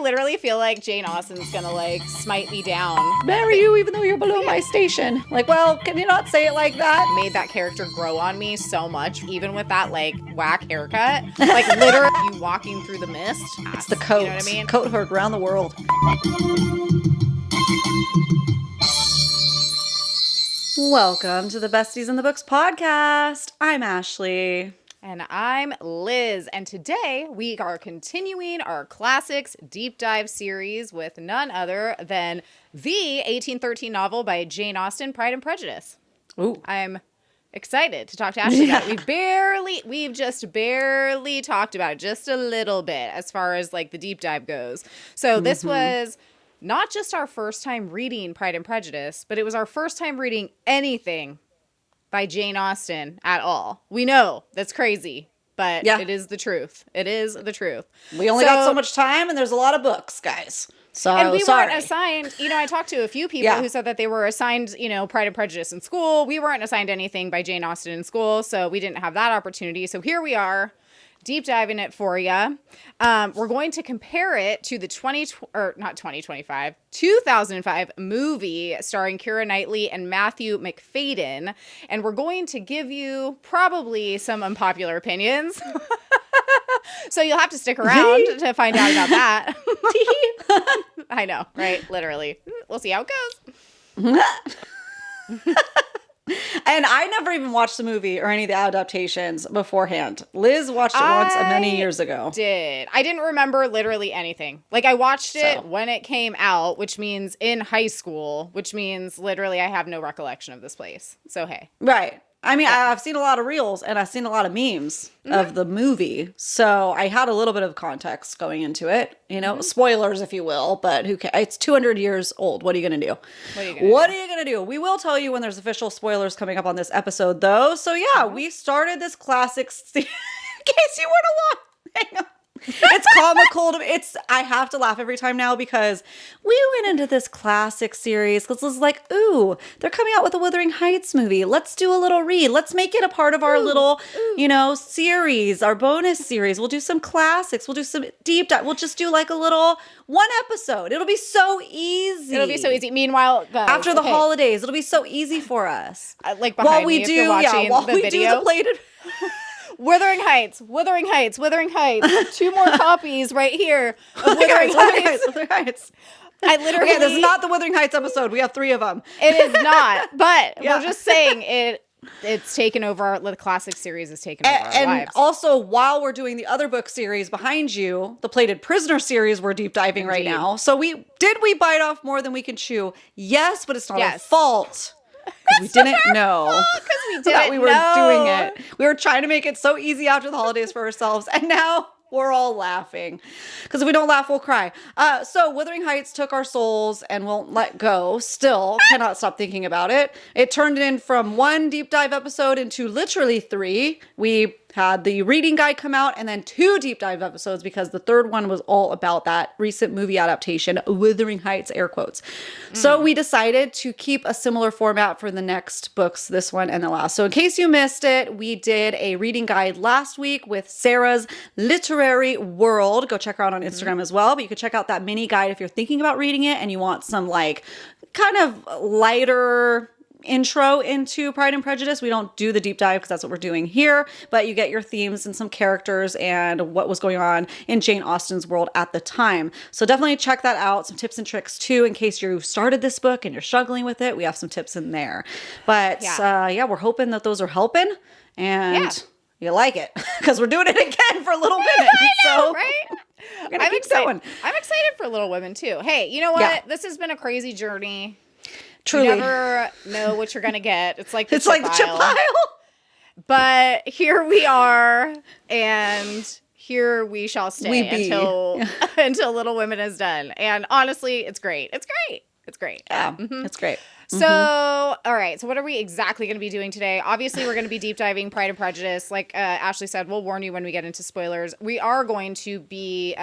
literally feel like Jane Austen's gonna like smite me down. Marry you even though you're below my station. Like, well, can you not say it like that? Made that character grow on me so much, even with that like whack haircut. Like literally you walking through the mist. It's the coat. You know what I mean? Coat heard around the world. Welcome to the Besties in the Books podcast. I'm Ashley. And I'm Liz, and today we are continuing our classics deep dive series with none other than the 1813 novel by Jane Austen, Pride and Prejudice. Ooh. I'm excited to talk to Ashley about it. We've just barely talked about it, just a little bit as far as like the deep dive goes. So this was not just our first time reading Pride and Prejudice, but it was our first time reading anything by Jane Austen at all. We know that's crazy, but it is the truth. It is the truth. We only got so much time, and there's a lot of books, guys. So and we weren't assigned, I talked to a few people who said that they were assigned, Pride and Prejudice in school. We weren't assigned anything by Jane Austen in school, so we didn't have that opportunity. So here we are, deep diving it for you. We're going to compare it to the 2005 movie starring Keira Knightley and Matthew McFadden. And we're going to give you probably some unpopular opinions. So you'll have to stick around to find out about that. I know, right? Literally. We'll see how it goes. And I never even watched the movie or any of the adaptations beforehand. Liz watched it once many years ago. I didn't remember literally anything. Like, I watched it when it came out, which means in high school, which means literally I have no recollection of this place. So, hey. Right. I mean, I've seen a lot of reels and I've seen a lot of memes of the movie. So I had a little bit of context going into it, spoilers, if you will, but who cares? It's 200 years old. What are you going to do? What are you going to do? We will tell you when there's official spoilers coming up on this episode, though. So yeah, we started this classic in case you weren't along. Hang on. It's comical. I have to laugh every time now because we went into this classic series because it's like, ooh, they're coming out with a Wuthering Heights movie. Let's do a little read. Let's make it a part of our little, series, our bonus series. We'll do some classics. We'll do some deep dive. We'll just do like a little one episode. It'll be so easy. Meanwhile, after the holidays, it'll be so easy for us. Like behind while we me, do, if you're watching while the we video. Do the plated. Wuthering Heights. 2 more copies right here of Wuthering Heights. I literally... Okay, this is not the Wuthering Heights episode. We have 3 of them. It is not, but we're just saying it's taken over, the classic series has taken over our lives. And also, while we're doing the other book series behind you, the Plated Prisoner series, we're deep diving right now. So we bite off more than we can chew? Yes, but it's not our fault. Because we didn't know that we were doing it. We were trying to make it so easy after the holidays for ourselves. And now we're all laughing. Because if we don't laugh, we'll cry. So Wuthering Heights took our souls and won't let go. Still cannot stop thinking about it. It turned in from 1 deep dive episode into literally 3. We had the reading guide come out and then 2 deep dive episodes because the 3rd one was all about that recent movie adaptation, Wuthering Heights, air quotes. So we decided to keep a similar format for the next books, this one and the last. So in case you missed it, we did a reading guide last week with Sarah's Literary World. Go check her out on Instagram as well. But you can check out that mini guide if you're thinking about reading it and you want some like kind of lighter intro into Pride and Prejudice. We don't do the deep dive because that's what we're doing here, but you get your themes and some characters and what was going on in Jane Austen's world at the time. So definitely check that out. Some tips and tricks too, in case you started this book and you're struggling with it. We have some tips in there. But we're hoping that those are helping and you like it because we're doing it again for Little Women. Right? I'm excited. I'm excited for Little Women too. Hey, you know what? Yeah. This has been a crazy journey. Truly. You never know what you're going to get. It's like the chip pile. But here we are, and here we shall stay until Little Women is done. And honestly, it's great. It's great. Yeah, it's great. So, all right. So what are we exactly going to be doing today? Obviously, we're going to be deep diving Pride and Prejudice. Like Ashley said, we'll warn you when we get into spoilers. We are going to be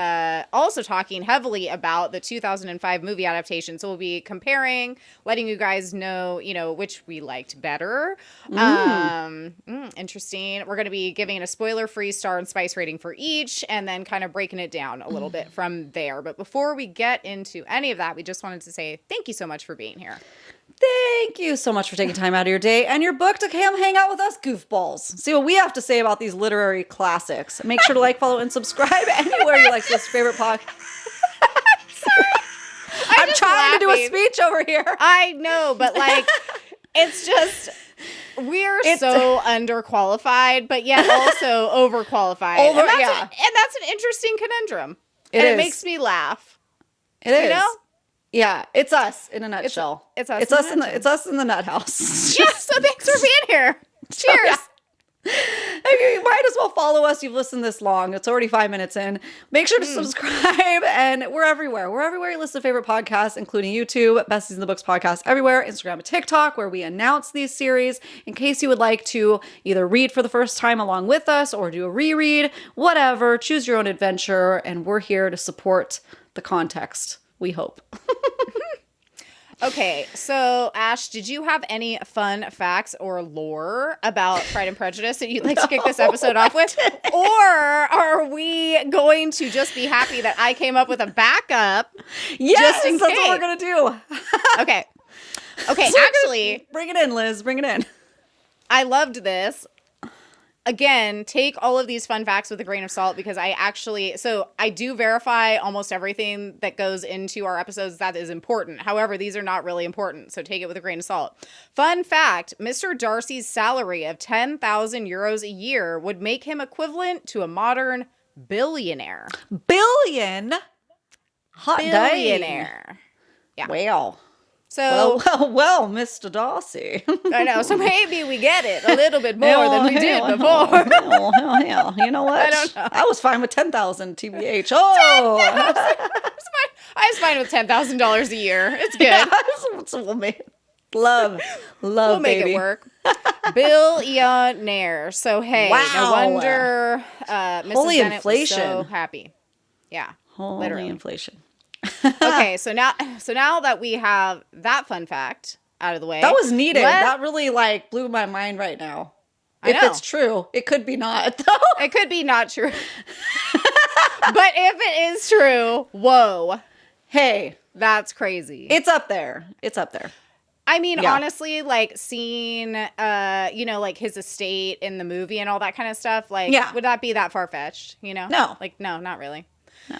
also talking heavily about the 2005 movie adaptation. So we'll be comparing, letting you guys know, which we liked better. Interesting. We're going to be giving a spoiler-free star and spice rating for each, and then kind of breaking it down a little bit from there. But before we get into any of that, we just wanted to say thank you so much for being here. Thank you so much for taking time out of your day and your book to come hang out with us goofballs. See what we have to say about these literary classics. Make sure to like, follow, and subscribe anywhere you like this favorite podcast. I'm trying to do a speech over here. I know, but it's just... We're so underqualified, but yet also overqualified. And that's an interesting conundrum. It makes me laugh. It is. Yeah, it's us in a nutshell. It's us in the nut house. Yeah, so thanks for being here. Cheers. Yeah. You might as well follow us. You've listened this long. It's already 5 minutes in. Make sure to subscribe, and we're everywhere. We're everywhere you listen to favorite podcasts, including YouTube, Besties in the Books podcast everywhere, Instagram and TikTok, where we announce these series in case you would like to either read for the first time along with us or do a reread, whatever. Choose your own adventure, and we're here to support the context, we hope. Okay, so Ash, did you have any fun facts or lore about Pride and Prejudice that you'd like to kick this episode off with? Or are we going to just be happy that I came up with a backup? Yes, that's what we're going to do. Okay, so actually... Bring it in, Liz. Bring it in. I loved this. Again, take all of these fun facts with a grain of salt because I do verify almost everything that goes into our episodes that is important. However, these are not really important, so take it with a grain of salt. Fun fact, Mr. Darcy's salary of 10,000 euros a year would make him equivalent to a modern billionaire. Billion? Hot billionaire. Yeah. Wow. So well, Mr. Darcy. I know. So maybe we get it a little bit more than we did before. Hell. You know what? I don't know. I was fine with 10,000 TBH. Oh, I was fine with $10,000 a year. It's good. We'll make love, we'll make baby. it work. Billionaire. So hey, no wonder Mrs. Holy Bennet inflation. was so happy. Yeah, Holy literally. inflation. Okay, so now that we have that fun fact out of the way, that was needed. That really blew my mind right now. If it's true, it could be not though. It could be not true. But if it is true, whoa. Hey, that's crazy. It's up there. I mean, honestly, seeing, his estate in the movie and all that kind of stuff, would that be that far-fetched, No. No, not really. No.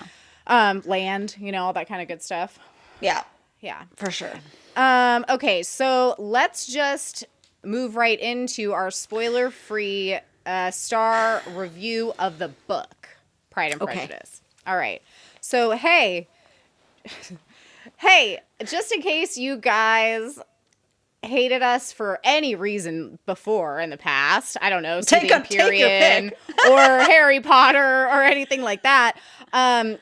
Land, all that kind of good stuff. Yeah. Yeah. For sure. Okay, so let's just move right into our spoiler-free star review of the book, Pride and Prejudice. All right. So, hey, just in case you guys hated us for any reason before in the past, I don't know, Period or Harry Potter or anything like that,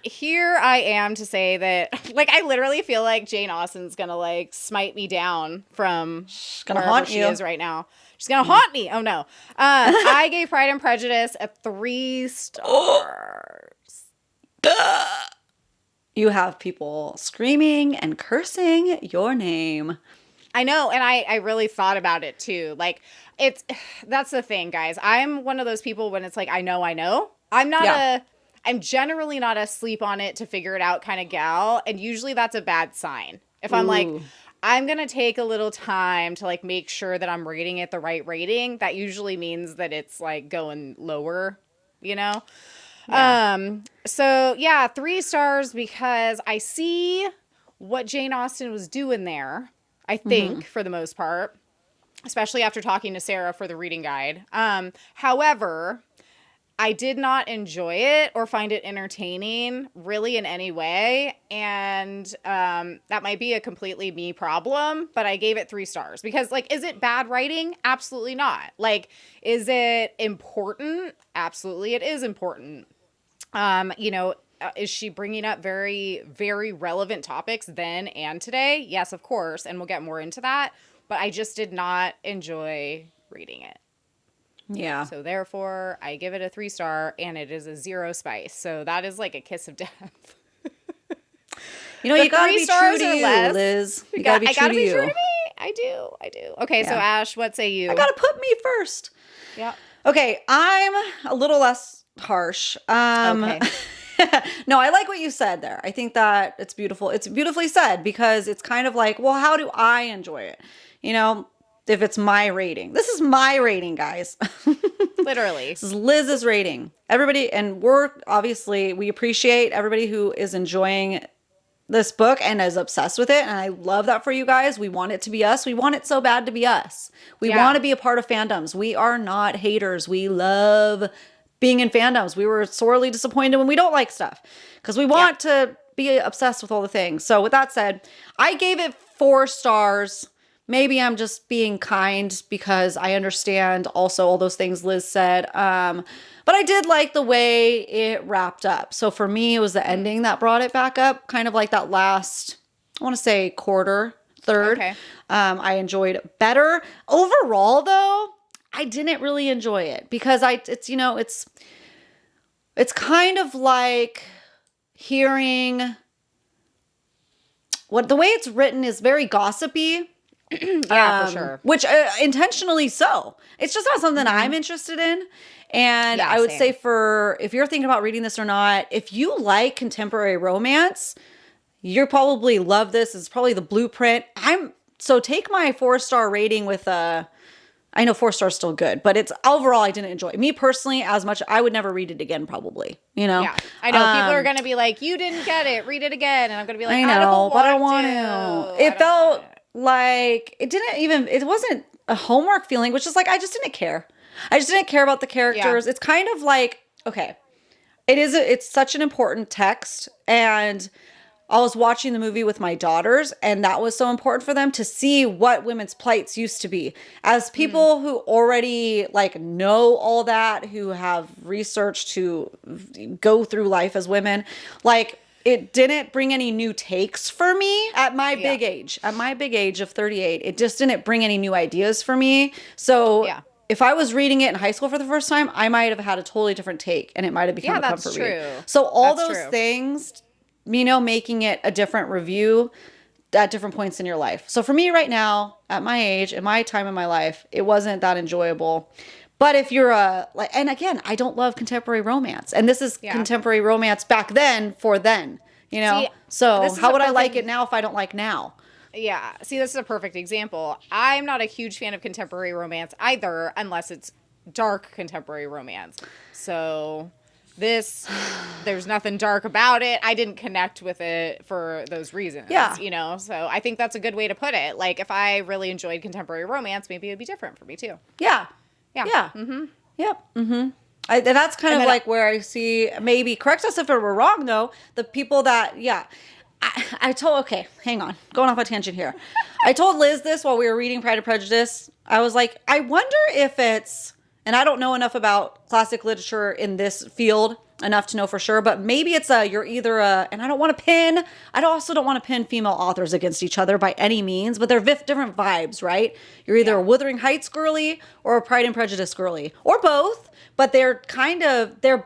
here I am to say that, I literally feel like Jane Austen's gonna, smite me down from wherever she is right now. She's gonna haunt me. Oh, no. I gave Pride and Prejudice a 3 stars. You have people screaming and cursing your name. I know, and I really thought about it too. That's the thing, guys. I'm one of those people when it's I know. I'm generally not a sleep on it to figure it out kind of gal, and usually that's a bad sign. If I'm I'm going to take a little time to make sure that I'm rating it the right rating, that usually means that it's going lower, Yeah. So yeah, 3 stars because I see what Jane Austen was doing there. I think, for the most part, especially after talking to Sarah for the reading guide. However, I did not enjoy it or find it entertaining really in any way. And that might be a completely me problem, but I gave it 3 stars because, is it bad writing? Absolutely not. Is it important? Absolutely, it is important. is she bringing up very, very relevant topics then and today? Yes, of course. And we'll get more into that. But I just did not enjoy reading it. Yeah. So therefore, I give it a 3-star, and it is a 0 spice. So that is like a kiss of death. You know, you gotta be true to you, Liz. You gotta be true to you. True to me. I do. Okay, so Ash, what say you? I gotta put me first. Yeah. Okay, I'm a little less harsh. Okay. No, I like what you said there. I think that it's beautiful. It's beautifully said because it's kind of like, well, how do I enjoy it? You know, if it's my rating. This is my rating, guys. Literally. This is Liz's rating. Everybody, and we appreciate everybody who is enjoying this book and is obsessed with it. And I love that for you guys. We want it to be us. We want it so bad to be us. We want to be a part of fandoms. We are not haters. We love being in fandoms. We were sorely disappointed when we don't like stuff because we want to be obsessed with all the things. So with that said, I gave it 4 stars. Maybe I'm just being kind because I understand also all those things Liz said. But I did like the way it wrapped up. So for me, it was the ending that brought it back up. Kind of like that last, I want to say third. Okay. I enjoyed it better. Overall, though, I didn't really enjoy it because it's kind of like hearing the way it's written is very gossipy. For sure. Which intentionally so. It's just not something I'm interested in. And I would say if you're thinking about reading this or not, if you like contemporary romance, you probably love this. It's probably the blueprint. So take my 4-star rating with I know 4 stars still good, but it's overall I didn't enjoy it. Me personally, as much I would never read it again probably, you know? Yeah, I know. People are going to be like, you didn't get it. Read it again. And I'm going to be like, I know, but I want to. It felt like it wasn't a homework feeling, which is like, I just didn't care. I just didn't care about the characters. Yeah. It's kind of like, okay, it's such an important text. And I was watching the movie with my daughters, and that was so important for them to see what women's plights used to be. As people who already like know all that, who have researched to go through life as women, like it didn't bring any new takes for me at my big age. At my big age of 38, it just didn't bring any new ideas for me. So if I was reading it in high school for the first time, I might have had a totally different take, and it might have become a comfort read. So all those things, making it a different review at different points in your life. So for me right now, at my age, in my time in my life, it wasn't that enjoyable. But if you're and again, I don't love contemporary romance. And this is contemporary romance back then for then, See, so how would I like it now if I don't like now? Yeah. See, this is a perfect example. I'm not a huge fan of contemporary romance either, unless it's dark contemporary romance. So there's nothing dark about it. I didn't connect with it for those reasons. Yeah. So I think that's a good way to put it. Like if I really enjoyed contemporary romance, maybe it'd be different for me too. Yeah. Yeah. Yeah. Mm-hmm. Yep. Mm-hmm. And that's kind of like where I see, maybe correct us if we're wrong though, the people that, hang on, going off a tangent here. I told Liz this while we were reading Pride and Prejudice. I was like, I wonder if it's, and I don't know enough about classic literature in this field enough to know for sure, but maybe it's you're either and I also don't want to pin female authors against each other by any means, but they're different vibes, right? You're either a Wuthering Heights girly or a Pride and Prejudice girly, or both, but they're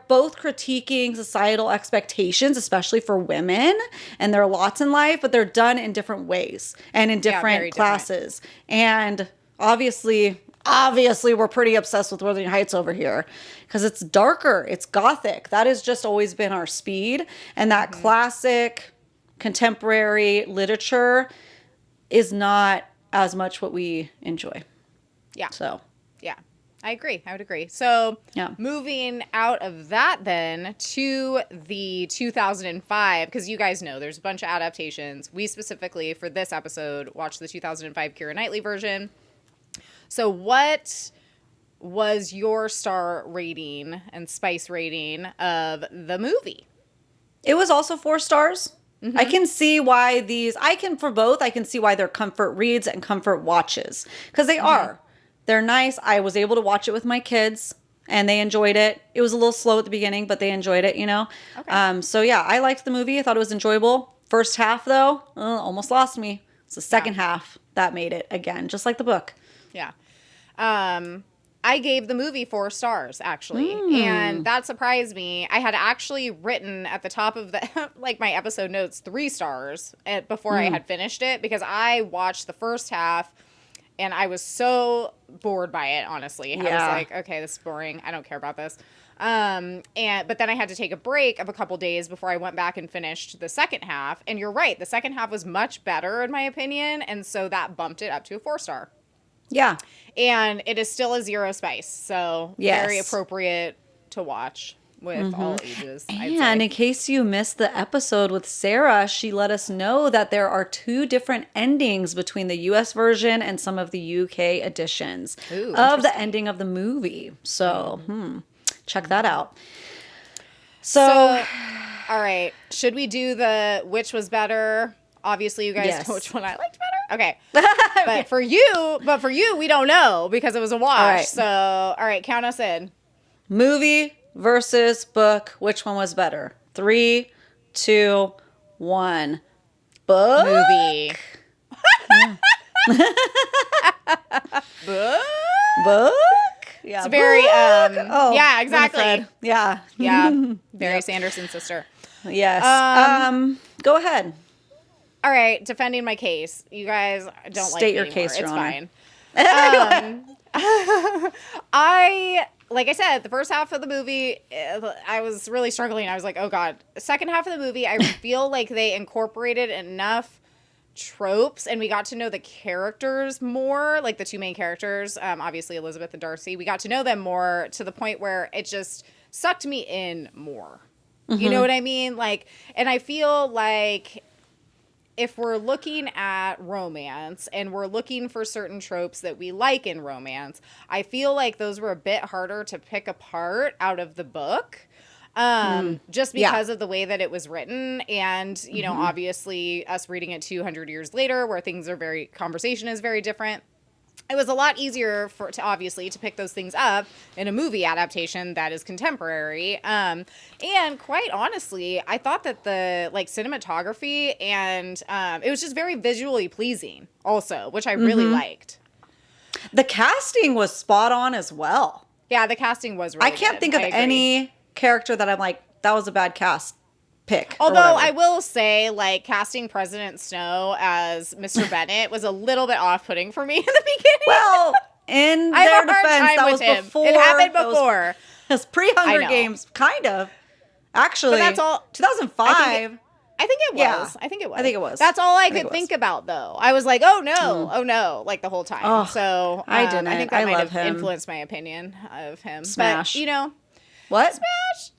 both critiquing societal expectations, especially for women, and there are lots in life, but they're done in different ways and in different classes. And obviously we're pretty obsessed with Wuthering Heights over here because it's darker, it's gothic. That has just always been our speed. And that classic contemporary literature is not as much what we enjoy. Yeah. So. Yeah, I agree. I would agree. So moving out of that then to the 2005, because you guys know there's a bunch of adaptations. We specifically, for this episode, watched the 2005 Keira Knightley version. So what was your star rating and spice rating of the movie? It was also 4 stars. Mm-hmm. I can see why I can see why they're comfort reads and comfort watches. Because they are. They're nice. I was able to watch it with my kids. and they enjoyed it. It was a little slow at the beginning, but they enjoyed it, Okay. So yeah, I liked the movie. I thought it was enjoyable. First half though, almost lost me. It's the second half that made it again, just like the book. Yeah. I gave the movie 4 stars, actually. And that surprised me. I had actually written at the top of the like my episode notes 3 stars before I had finished it, because I watched the first half and I was so bored by it, honestly. I was like, okay, this is boring. I don't care about this. But then I had to take a break of a couple days before I went back and finished the second half. And you're right, the second half was much better in my opinion, and so that bumped it up to a 4-star. Yeah. And it is still a 0 spice, so very appropriate to watch with all ages. And in case you missed the episode with Sarah, she let us know that there are 2 different endings between the US version and some of the UK editions of the ending of the movie. So, check that out. So, all right. Should we do the which was better? Obviously, you guys know which one I liked better. Okay. But for you, we don't know because it was a wash. All right. So, all right, count us in. Movie versus book. Which one was better? 3, 2, 1. Book. Movie. Book. Yeah. It's very. Yeah, exactly. Winifred. Yeah. Yeah. Very Sanderson sister. Yes. Go ahead. All right, defending my case. You guys don't State your me case, anymore. Your It's Honor. fine. Like I said, the first half of the movie, I was really struggling. I was like, oh God. The second half of the movie, I feel like they incorporated enough tropes and we got to know the characters more, like the 2 main characters, obviously Elizabeth and Darcy. We got to know them more to the point where it just sucked me in more. You know what I mean? Like, and I feel like if we're looking at romance and we're looking for certain tropes that we like in romance, I feel like those were a bit harder to pick apart out of the book, just because of the way that it was written. And, you know, obviously us reading it 200 years later where conversation is very different. It was a lot easier to pick those things up in a movie adaptation that is contemporary. And quite honestly, I thought that the cinematography and it was just very visually pleasing also, which I really liked. The casting was spot on as well. Yeah, the casting was really I can't think of any character that I'm like, that was a bad cast pick. Although I will say, like, casting President Snow as Mr. Bennett was a little bit off-putting for me in the beginning. Well, in their defense, that was before. It happened before. It was pre-Hunger Games, kind of. Actually, but that's all. 2005. I think it was. Yeah. I think it was. I think it was. That's all I could think about, though. I was like, oh no, like the whole time. Oh, so I didn't. I think that might have him. influenced my opinion of him. Smash. But, you know. What? Smash.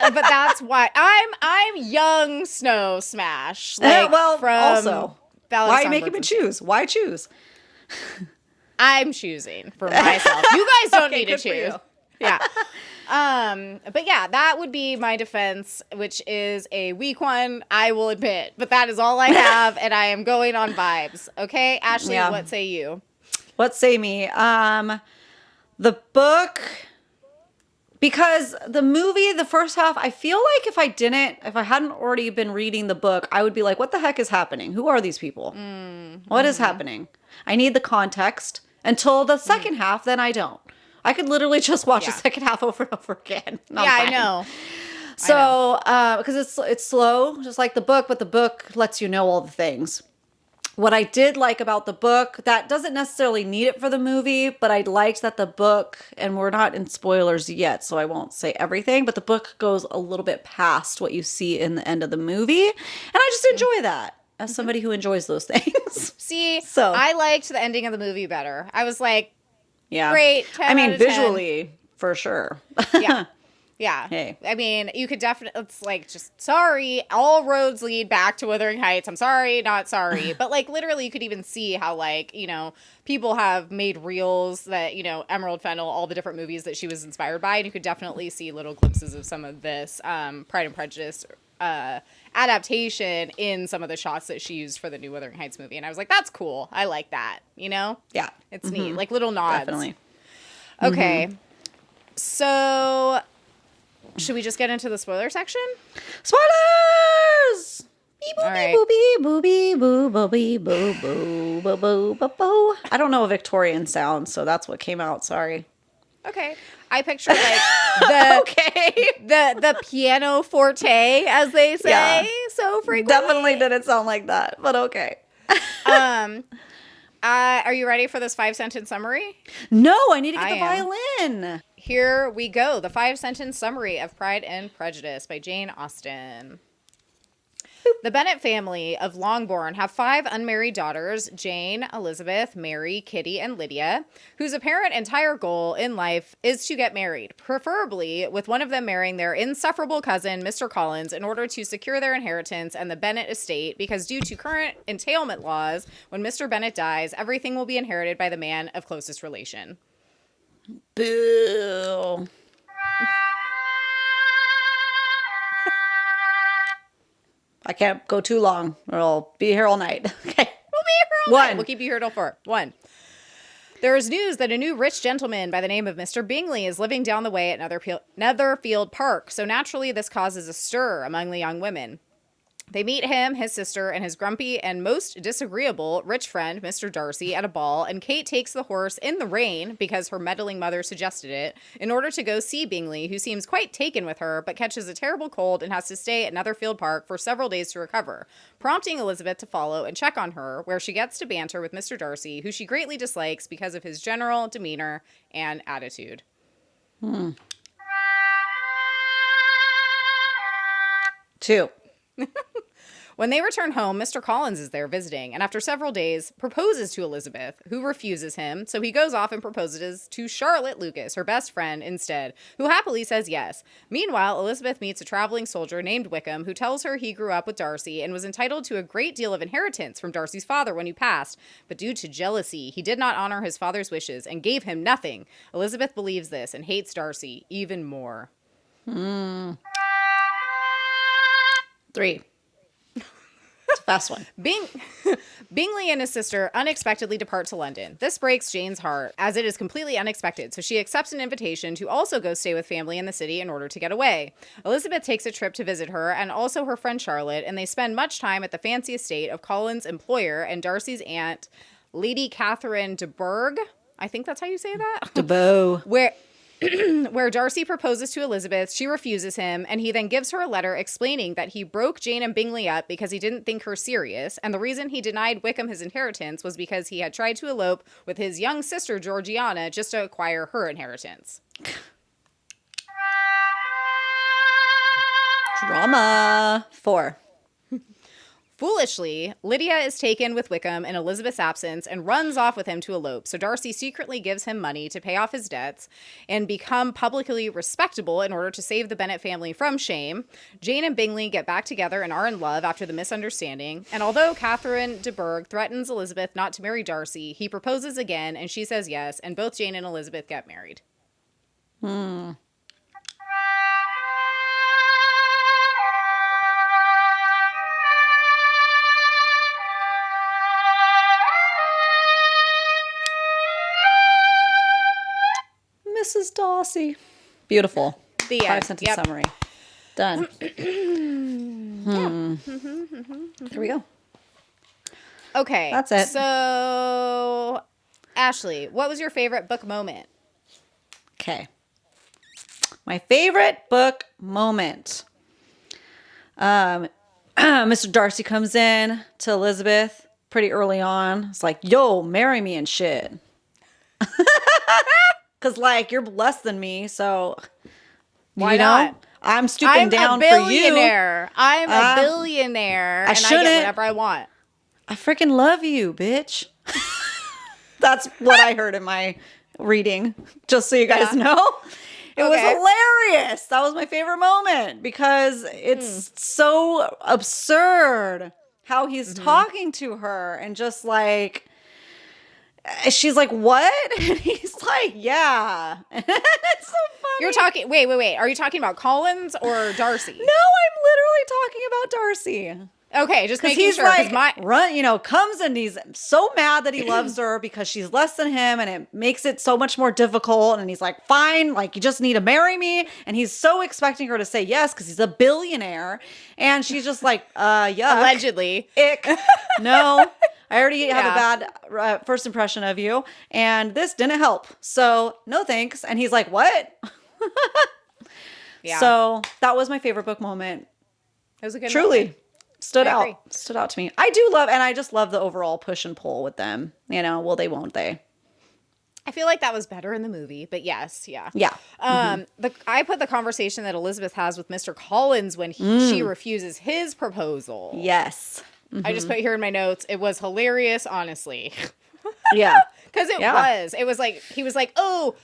But that's why I'm young Snow Smash. Like, also, Ballad why of are you making me choose? Why choose? I'm choosing for myself. You guys don't need to good for choose. you. Yeah. But yeah, that would be my defense, which is a weak one, I will admit. But that is all I have, and I am going on vibes. Okay, Ashley, what say you? What say me? The book, because the movie, the first half, I feel like if I hadn't already been reading the book, I would be like, what the heck is happening? Who are these people? What is happening? I need the context. Until the second half, then I don't. I could literally just watch the second half over and over again. I know. So, because it's slow, just like the book, but the book lets you know all the things. What I did like about the book, that doesn't necessarily need it for the movie, but I liked that the book, and we're not in spoilers yet, so I won't say everything, but the book goes a little bit past what you see in the end of the movie. And I just enjoy that as somebody who enjoys those things. See, so I liked the ending of the movie better. I was like, great. 10 I mean, out of 10. visually, for sure. Yeah. Yeah. Hey. I mean, you could definitely, it's like, just sorry, all roads lead back to Wuthering Heights. I'm sorry, not sorry. But like, literally, you could even see how, like, you know, people have made reels that, you know, Emerald Fennell, all the different movies that she was inspired by. And you could definitely see little glimpses of some of this Pride and Prejudice adaptation in some of the shots that she used for the new Wuthering Heights movie. And I was like, that's cool. I like that, you know? Yeah. It's neat. Like little nods. Definitely. Okay. So, should we just get into the spoiler section? Spoilers! All right. I don't know a Victorian sound, so that's what came out. Sorry. Okay. I picture like the the piano forte, as they say, so frequently. Definitely didn't sound like that, but okay. Are you ready for this 5-sentence summary? No, I need to get the violin. Here we go. The 5-sentence summary of Pride and Prejudice by Jane Austen. The Bennet family of Longbourn have 5 unmarried daughters, Jane, Elizabeth, Mary, Kitty, and Lydia, whose apparent entire goal in life is to get married, preferably with one of them marrying their insufferable cousin, Mr. Collins, in order to secure their inheritance and the Bennet estate, because due to current entailment laws, when Mr. Bennet dies, everything will be inherited by the man of closest relation. Boo. I can't go too long or I'll be here all night. Okay. We'll be here all night. We'll keep you here till 4. 1. There is news that a new rich gentleman by the name of Mr. Bingley is living down the way at Netherfield Park, so naturally this causes a stir among the young women. They meet him, his sister, and his grumpy and most disagreeable rich friend, Mr. Darcy, at a ball, and Kate takes the horse in the rain, because her meddling mother suggested it, in order to go see Bingley, who seems quite taken with her, but catches a terrible cold and has to stay at Netherfield Park for several days to recover, prompting Elizabeth to follow and check on her, where she gets to banter with Mr. Darcy, who she greatly dislikes because of his general demeanor and attitude. 2. When they return home, Mr. Collins is there visiting, and after several days, proposes to Elizabeth, who refuses him, so he goes off and proposes to Charlotte Lucas, her best friend, instead, who happily says yes. Meanwhile, Elizabeth meets a traveling soldier named Wickham, who tells her he grew up with Darcy and was entitled to a great deal of inheritance from Darcy's father when he passed, but due to jealousy, he did not honor his father's wishes and gave him nothing. Elizabeth believes this and hates Darcy even more. 3. It's a fast one. Bingley and his sister unexpectedly depart to London. This breaks Jane's heart, as it is completely unexpected, so she accepts an invitation to also go stay with family in the city in order to get away. Elizabeth takes a trip to visit her, and also her friend Charlotte, and they spend much time at the fancy estate of Colin's employer and Darcy's aunt, Lady Catherine de Bourgh. I think that's how you say that? De Bow. Where Darcy proposes to Elizabeth, she refuses him, and he then gives her a letter explaining that he broke Jane and Bingley up because he didn't think her serious, and the reason he denied Wickham his inheritance was because he had tried to elope with his young sister Georgiana just to acquire her inheritance. Drama. 4. Foolishly, Lydia is taken with Wickham in Elizabeth's absence and runs off with him to elope, so Darcy secretly gives him money to pay off his debts and become publicly respectable in order to save the Bennet family from shame. Jane and Bingley get back together and are in love after the misunderstanding, and although Catherine de Bourgh threatens Elizabeth not to marry Darcy, he proposes again and she says yes, and both Jane and Elizabeth get married. Mrs. Darcy. Beautiful. The end. 5-sentence summary. Done. There we go. Okay. That's it. So, Ashley, what was your favorite book moment? Okay. My favorite book moment. Mr. Darcy comes in to Elizabeth pretty early on. It's like, yo, marry me and shit. Because, like, you're less than me, so... Why not? I'm stooping down for you. I'm a billionaire. And I get whatever I want. I freaking love you, bitch. That's what I heard in my reading, just so you guys know. It was hilarious. That was my favorite moment because it's so absurd how he's talking to her and just like... She's like, what? And he's like, yeah. It's so funny. You're talking, wait. Are you talking about Collins or Darcy? No, I'm literally talking about Darcy. Okay, just Because making he's sure. like, comes and he's so mad that he loves her because she's less than him, and it makes it so much more difficult. And he's like, fine, like, you just need to marry me. And he's so expecting her to say yes because he's a billionaire. And she's just like, yuck. Allegedly. Ick. No, I already have a bad first impression of you. And this didn't help. So no thanks. And he's like, what? Yeah. So that was my favorite book moment. It was a good Truly. moment. Stood out to me. I do love, and I just love the overall push and pull with them. Will they, won't they? I feel like that was better in the movie, but yes, yeah. Yeah. I put the conversation that Elizabeth has with Mr. Collins when she refuses his proposal. Yes. I just put here in my notes, it was hilarious, honestly. Yeah. Because it was like, he was like, oh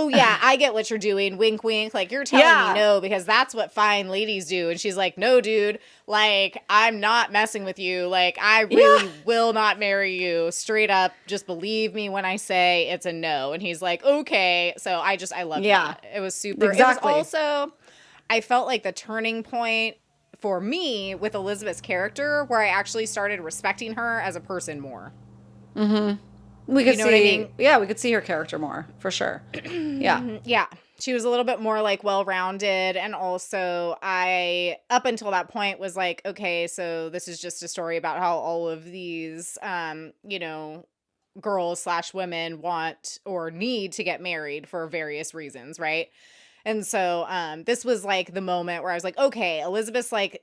yeah, I get what you're doing. Wink, wink. Like, you're telling me no because that's what fine ladies do. And she's like, no, dude. Like, I'm not messing with you. Like, I really will not marry you. Straight up, just believe me when I say it's a no. And he's like, okay. So I loved that. It was super. Exactly. It was also, I felt like the turning point for me with Elizabeth's character where I actually started respecting her as a person more. Mm-hmm. We could see what I mean? Yeah, we could see her character more, for sure. Yeah. Yeah. She was a little bit more like well-rounded. And also I, up until that point, was like, okay, so this is just a story about how all of these, girls/women want or need to get married for various reasons. Right. And so this was like the moment where I was like, okay, Elizabeth's like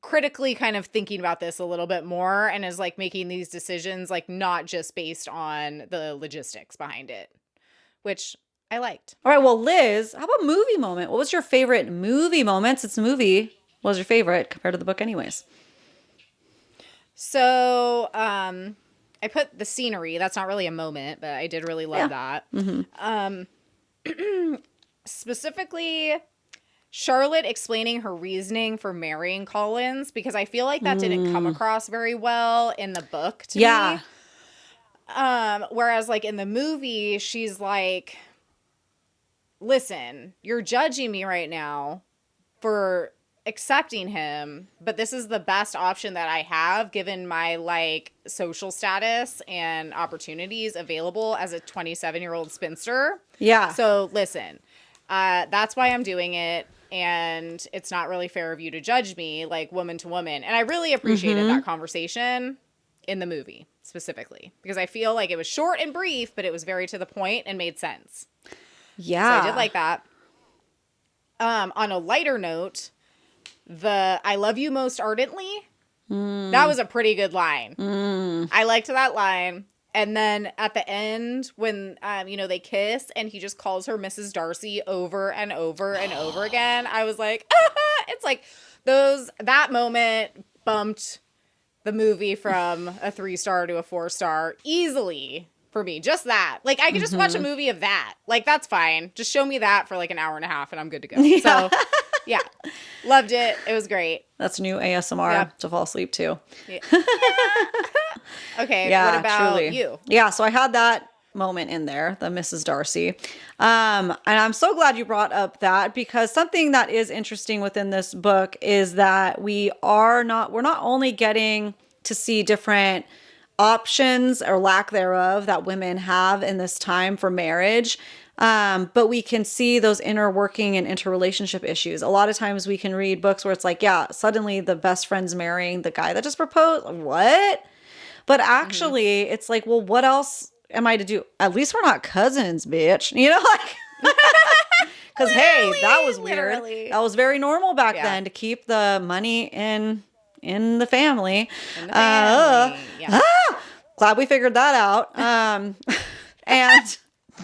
critically kind of thinking about this a little bit more and is like making these decisions like not just based on the logistics behind it, which I liked. All right, well, Liz, how about movie moment? What was your favorite movie moment? It's a movie. What was your favorite compared to the book anyways? So I put the scenery. That's not really a moment, but I did really love that. Mm-hmm. Specifically, Charlotte explaining her reasoning for marrying Collins, because I feel like that didn't come across very well in the book to me. Whereas like in the movie, she's like, listen, you're judging me right now for accepting him, but this is the best option that I have given my like social status and opportunities available as a 27-year-old spinster. Yeah. So listen, that's why I'm doing it. And it's not really fair of you to judge me like woman to woman. And I really appreciated that conversation in the movie specifically, because I feel like it was short and brief, but it was very to the point and made sense. Yeah. So I did like that. On a lighter note, the I love you most ardently, that was a pretty good line. I liked that line. And then at the end, when, they kiss and he just calls her Mrs. Darcy over and over and over again, I was like, it's like that moment bumped the movie from a 3-star to a 4-star easily for me. Just that. Like, I could just watch a movie of that. Like, that's fine. Just show me that for like an hour and a half and I'm good to go. Yeah. So, yeah. Loved it. It was great. That's new ASMR to fall asleep to. Yeah. Okay, what about you? Yeah, so I had that moment in there, the Mrs. Darcy. And I'm so glad you brought up that, because something that is interesting within this book is that we're not only getting to see different options or lack thereof that women have in this time for marriage, but we can see those inner working and interrelationship issues. A lot of times we can read books where it's like, yeah, suddenly the best friend's marrying the guy that just proposed. What? But actually, it's like, well, what else am I to do? At least we're not cousins, bitch. Like, because, hey, that was weird. Literally. That was very normal back then to keep the money in the family. Glad we figured that out. And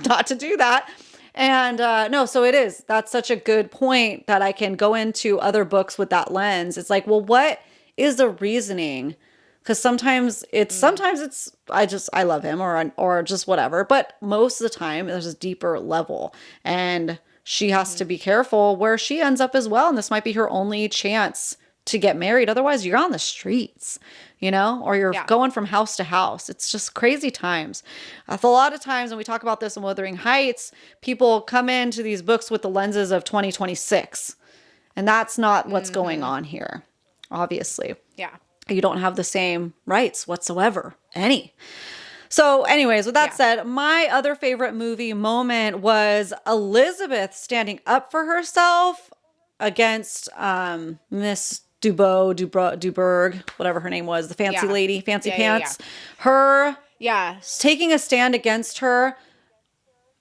not to do that. And no, so it is. That's such a good point that I can go into other books with that lens. It's like, well, what is the reasoning? Because sometimes it's I love him or just whatever. But most of the time there's a deeper level, and she has to be careful where she ends up as well. And this might be her only chance to get married. Otherwise you're on the streets, or you're going from house to house. It's just crazy times. A lot of times when we talk about this in Wuthering Heights, people come into these books with the lenses of 2026, and that's not what's going on here. obviously. Yeah. You don't have the same rights whatsoever. So anyways, with that said, my other favorite movie moment was Elizabeth standing up for herself against Miss Duberg, whatever her name was, the fancy lady, fancy pants. Her taking a stand against her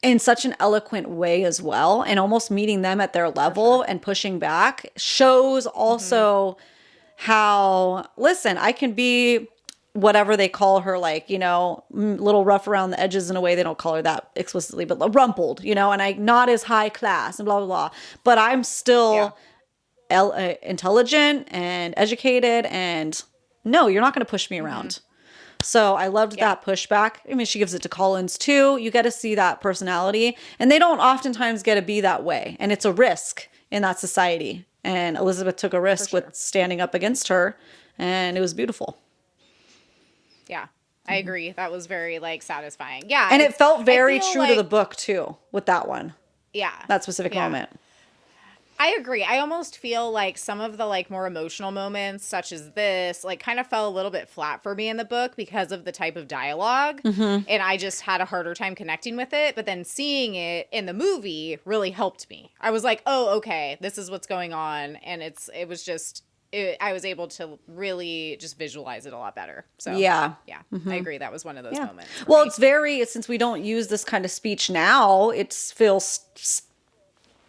in such an eloquent way as well, and almost meeting them at their level and pushing back shows also how, listen, I can be whatever they call her, like, you know, little rough around the edges in a way. They don't call her that explicitly, but rumpled, you know, and I'm not as high class and blah, blah, blah. But I'm still intelligent and educated, and no, you're not going to push me around. So I loved that pushback. I mean, she gives it to Collins too. You get to see that personality, and they don't oftentimes get to be that way. And it's a risk in that society. And Elizabeth took a risk with standing up against her, and it was beautiful. Yeah, I agree. That was very, like, satisfying. Yeah. And it felt very true to the book, too, with that one. Yeah. That specific moment. I agree. I almost feel like some of the, like, more emotional moments, such as this, like, kind of fell a little bit flat for me in the book because of the type of dialogue. And I just had a harder time connecting with it. But then seeing it in the movie really helped me. I was like, oh, okay, this is what's going on. And it was just... I was able to really just visualize it a lot better. So I agree. That was one of those moments. Well, it's very, since we don't use this kind of speech now, it feels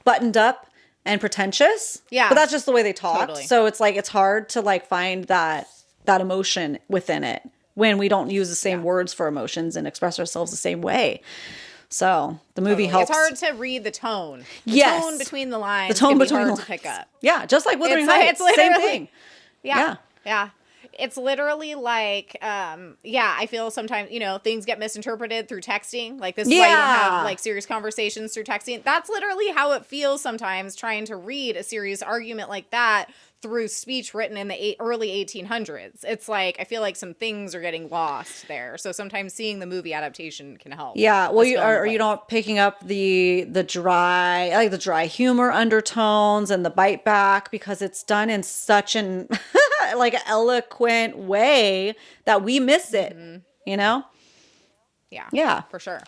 buttoned up and pretentious. Yeah. But that's just the way they talk. Totally. So it's like, it's hard to like find that emotion within it when we don't use the same words for emotions and express ourselves the same way. So the movie helps. It's hard to read the tone. The tone between the lines. The tone between the lines. To pick up. Yeah, just like Wuthering Heights. Same thing. Yeah. It's literally like, I feel sometimes, you know, things get misinterpreted through texting. Like, this is why you don't have, like, serious conversations through texting. That's literally how it feels sometimes trying to read a serious argument like that through speech written in the early 1800s. It's like, I feel like some things are getting lost there. So sometimes seeing the movie adaptation can help. Yeah, well, you not picking up the dry humor undertones and the bite back, because it's done in such an like eloquent way that we miss it, you know? Yeah. For sure.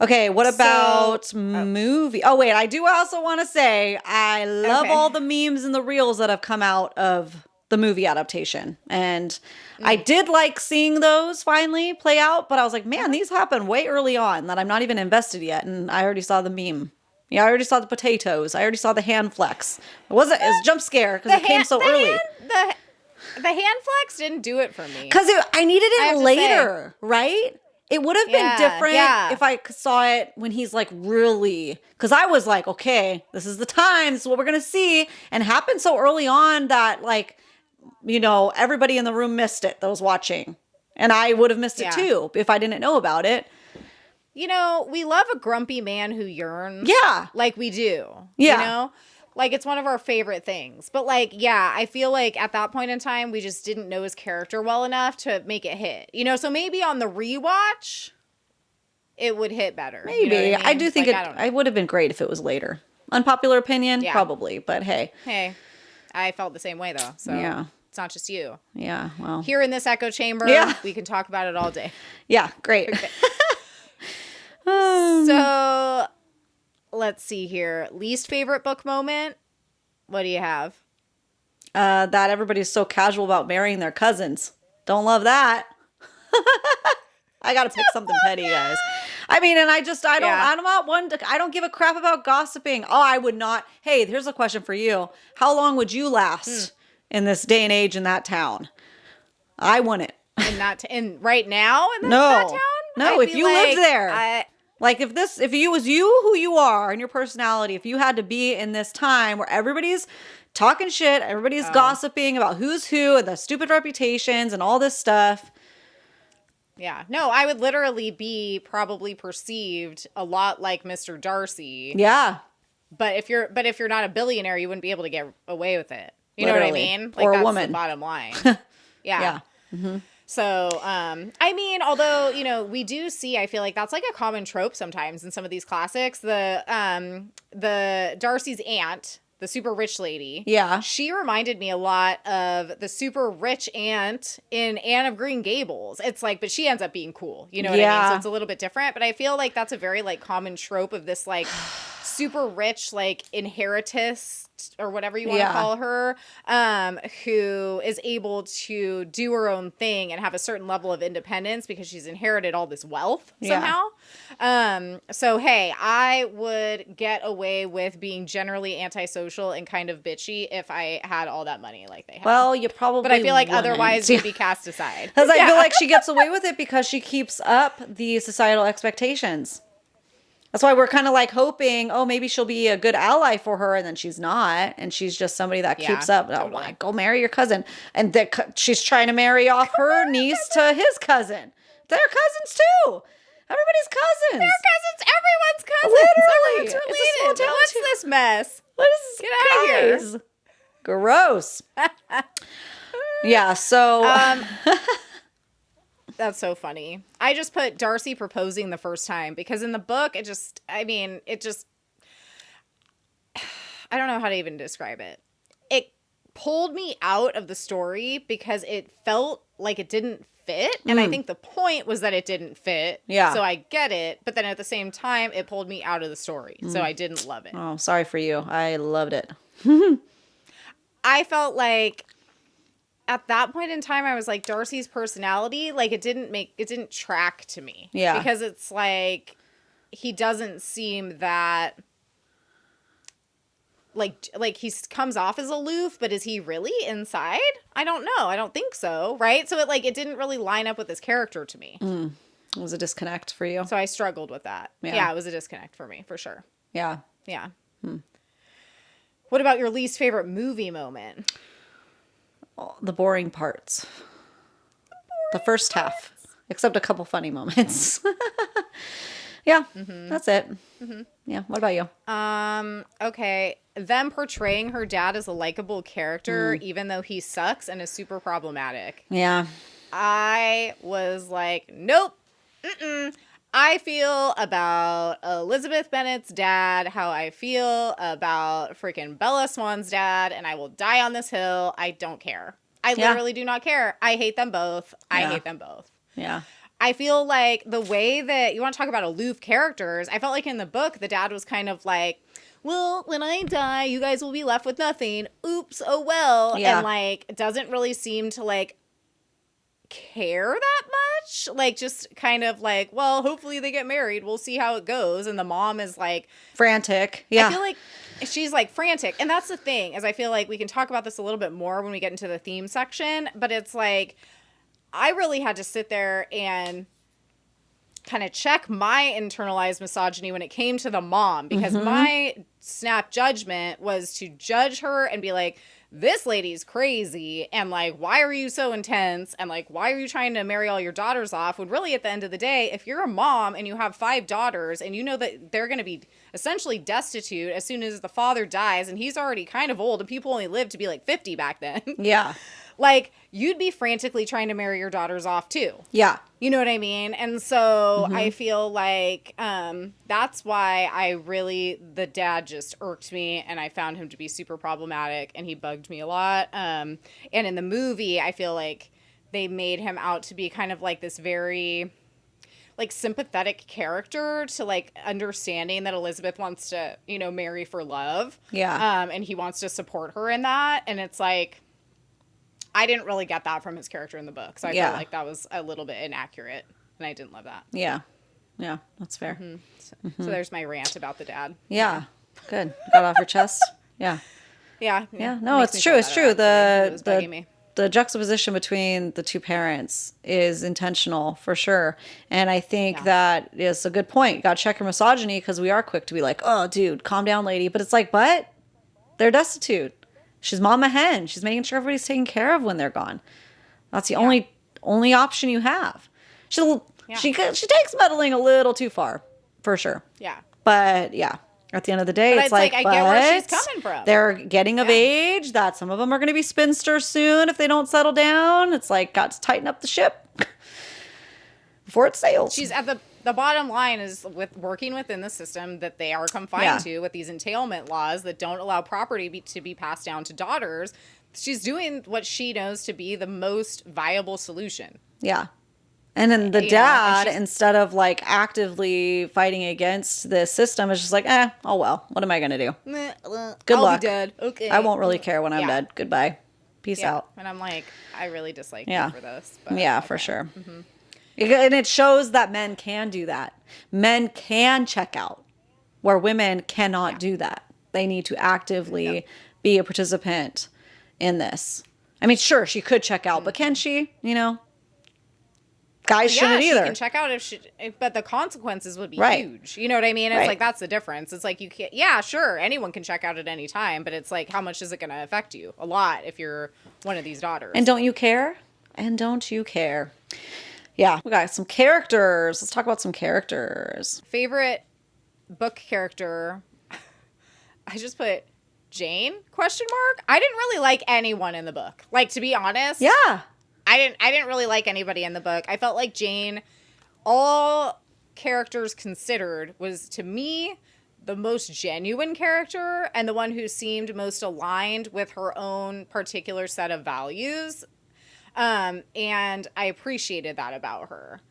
Okay, what about movie? Oh, wait, I do also want to say I love all the memes and the reels that have come out of the movie adaptation. And I did like seeing those finally play out, but I was like, man, these happened way early on that I'm not even invested yet. And I already saw the meme. Yeah, I already saw the potatoes. I already saw the hand flex. It was a jump scare because it came so early. The hand flex didn't do it for me. Because I needed it later, right? It would have been different if I saw it when he's like really, because I was like, okay, this is the time. This is what we're going to see. And it happened so early on that, like, you know, everybody in the room missed it that was watching. And I would have missed it too if I didn't know about it. You know, we love a grumpy man who yearns. Yeah. Like we do. Yeah. You know? Like, it's one of our favorite things. But, like, I feel like at that point in time, we just didn't know his character well enough to make it hit. You know, so maybe on the rewatch, it would hit better. Maybe. You know what I mean? I do think it would have been great if it was later. Unpopular opinion? Probably. But hey. Hey, I felt the same way, though. So it's not just you. Yeah, well. Here in this echo chamber, we can talk about it all day. Yeah, great. Okay. So... let's see here. Least favorite book moment? What do you have? That everybody's so casual about marrying their cousins. Don't love that. I got to pick something petty, guys. I mean, and I don't give a crap about gossiping. Oh, I would not. Hey, here's a question for you. How long would you last in this day and age in that town? I wouldn't. In right now in that town? No, if you lived there. Like if you was you who you are and your personality, if you had to be in this time where everybody's talking shit, everybody's gossiping about who's who and the stupid reputations and all this stuff. Yeah. No, I would literally be probably perceived a lot like Mr. Darcy. Yeah. But if you're not a billionaire, you wouldn't be able to get away with it. You know what I mean? Like, or a that's woman. The bottom line. Yeah. Mm-hmm. So, I mean, although, you know, we do see, I feel like that's like a common trope sometimes in some of these classics. The Darcy's aunt the super rich lady. Yeah. She reminded me a lot of the super rich aunt in Anne of Green Gables. It's like, but she ends up being cool. You know what I mean? So it's a little bit different. But I feel like that's a very like common trope of this like super rich like inheritess or whatever you want to call her, who is able to do her own thing and have a certain level of independence because she's inherited all this wealth somehow. So hey, I would get away with being generally antisocial and kind of bitchy if I had all that money like they have. Well, you probably But I feel like wouldn't. otherwise you'd be cast aside. Because I feel like she gets away with it because she keeps up the societal expectations. That's why we're kind of like hoping, oh, maybe she'll be a good ally for her, and then she's not, and she's just somebody that keeps up. Totally. Oh, like, go marry your cousin, and she's trying to marry off her niece to his cousin. They're cousins too. Everybody's cousins. They're cousins. Everyone's cousins. Literally, Everyone's related. What's this mess? What is Get out of here? Gross. Yeah. So. That's so funny. I just put Darcy proposing the first time because in the book, I don't know how to even describe it. It pulled me out of the story because it felt like it didn't fit. And I think the point was that it didn't fit. Yeah. So I get it. But then at the same time, it pulled me out of the story. So I didn't love it. Oh, sorry for you. I loved it. I felt like at that point in time, I was like, Darcy's personality, like it didn't track to me. Yeah. Because it's like, he doesn't seem that, like he comes off as aloof, but is he really inside? I don't know. I don't think so. Right. So it didn't really line up with his character to me. It was a disconnect for you. So I struggled with that. Yeah, it was a disconnect for me for sure. Yeah. Yeah. What about your least favorite movie moment? The boring parts. The first half. Except a couple funny moments. Yeah, that's it. Yeah, what about you? Okay. Them portraying her dad as a likable character, even though he sucks and is super problematic. Yeah. I was like, nope. I feel about Elizabeth Bennet's dad how I feel about freaking Bella Swan's dad, and I will die on this hill. I don't care. I literally do not care. I hate them both. I hate them both. Yeah. I feel like the way that you want to talk about aloof characters, I felt like in the book, the dad was kind of like, well, when I die, you guys will be left with nothing. Oops. Oh, well. Yeah. And like, doesn't really seem to like care that much. Like, just kind of like, well, hopefully they get married. We'll see how it goes. And the mom is like frantic. Yeah. I feel like she's like frantic. And that's the thing, is I feel like we can talk about this a little bit more when we get into the theme section. But it's like, I really had to sit there and kind of check my internalized misogyny when it came to the mom, because my snap judgment was to judge her and be like, this lady's crazy, and like, why are you so intense, and like, why are you trying to marry all your daughters off, when really at the end of the day, if you're a mom and you have 5 daughters and you know that they're going to be essentially destitute as soon as the father dies, and he's already kind of old and people only lived to be like 50 back then. Yeah. Like, you'd be frantically trying to marry your daughters off too. Yeah. You know what I mean? And so I feel like that's why the dad just irked me, and I found him to be super problematic, and he bugged me a lot. And in the movie, I feel like they made him out to be kind of like this very like sympathetic character to like understanding that Elizabeth wants to, you know, marry for love. Yeah. And he wants to support her in that. And it's like, I didn't really get that from his character in the book. So I felt like that was a little bit inaccurate, and I didn't love that. Yeah. Yeah, that's fair. So there's my rant about the dad. Yeah. Good. Got off your chest. Yeah. Yeah. Yeah. No, it's true. It's true. The juxtaposition between the two parents is intentional for sure. And I think that is a good point. You got to check your misogyny, because we are quick to be like, oh, dude, calm down, lady. But it's like, but they're destitute. She's mama hen. She's making sure everybody's taken care of when they're gone. That's the only option you have. She takes meddling a little too far, for sure. Yeah. But yeah, at the end of the day, it's like, I get where she's coming from. They're getting of age. That some of them are going to be spinsters soon if they don't settle down. It's like, got to tighten up the ship before it sails. She's at the the bottom line is with working within the system that they are confined to with these entailment laws that don't allow property to be passed down to daughters. She's doing what she knows to be the most viable solution. Yeah. And then the dad, instead of like actively fighting against this system, is just like, oh well, what am I gonna do? Good luck. Be dead. Okay. I won't really care when I'm dead. Goodbye. Peace out. And I'm like, I really dislike you for this. But, yeah, for sure. Mm-hmm. And it shows that men can do that. Men can check out, where women cannot do that. They need to actively be a participant in this. I mean, sure, she could check out, but can she? You know? Guys shouldn't either. She can check out but the consequences would be huge. You know what I mean? It's like, that's the difference. It's like, you can't, sure, anyone can check out at any time, but it's like, how much is it going to affect you? A lot if you're one of these daughters. And don't you care? Yeah. We got some characters. Let's talk about some characters. Favorite book character. I just put Jane, ? I didn't really like anyone in the book. Like, to be honest. Yeah. I didn't really like anybody in the book. I felt like Jane, all characters considered, was to me the most genuine character and the one who seemed most aligned with her own particular set of values. And I appreciated that about her.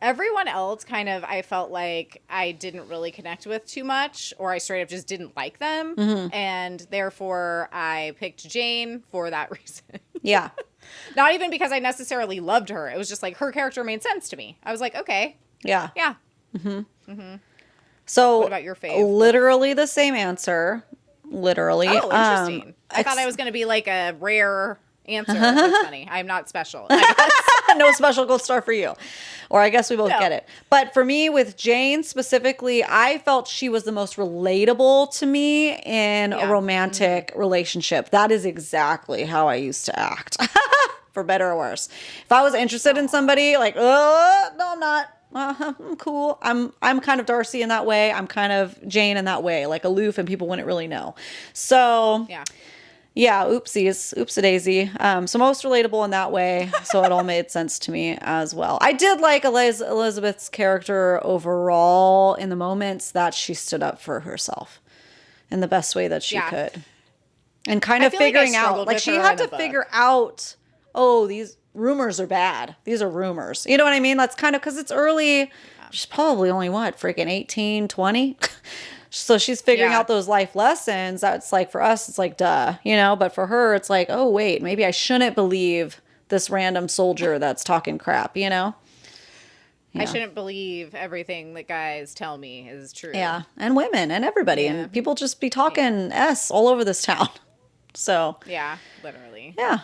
Everyone else kind of, I felt like I didn't really connect with too much, or I straight up just didn't like them. Mm-hmm. And therefore I picked Jane for that reason. Yeah. Not even because I necessarily loved her. It was just like her character made sense to me. I was like, okay. Yeah. Yeah. Mm-hmm. Mm-hmm. So, what about your fave? Literally the same answer. Literally. Oh, interesting. I thought I was going to be like a rare answer. That's funny. I'm not special. No special gold star for you. Or I guess we both get it. But for me, with Jane specifically, I felt she was the most relatable to me in a romantic relationship. That is exactly how I used to act. For better or worse. If I was interested in somebody, like, no, I'm not. I'm cool. I'm kind of Darcy in that way. I'm kind of Jane in that way, like aloof, and people wouldn't really know. So oopsies, oops-a-daisy. So most relatable in that way. So it all made sense to me as well. I did like Elizabeth's character overall in the moments that she stood up for herself in the best way that she could, and kind of figuring out, like she had to figure out, oh, these rumors are bad. These are rumors. You know what I mean? That's kind of, because it's early. She's probably only, freaking 18, 20? So she's figuring out those life lessons. That's like, for us, it's like, duh, you know? But for her, it's like, oh, wait, maybe I shouldn't believe this random soldier that's talking crap, you know? Yeah. I shouldn't believe everything that guys tell me is true. Yeah, and women and everybody. Yeah. And people just be talking S all over this town. So. Yeah, literally. Yeah.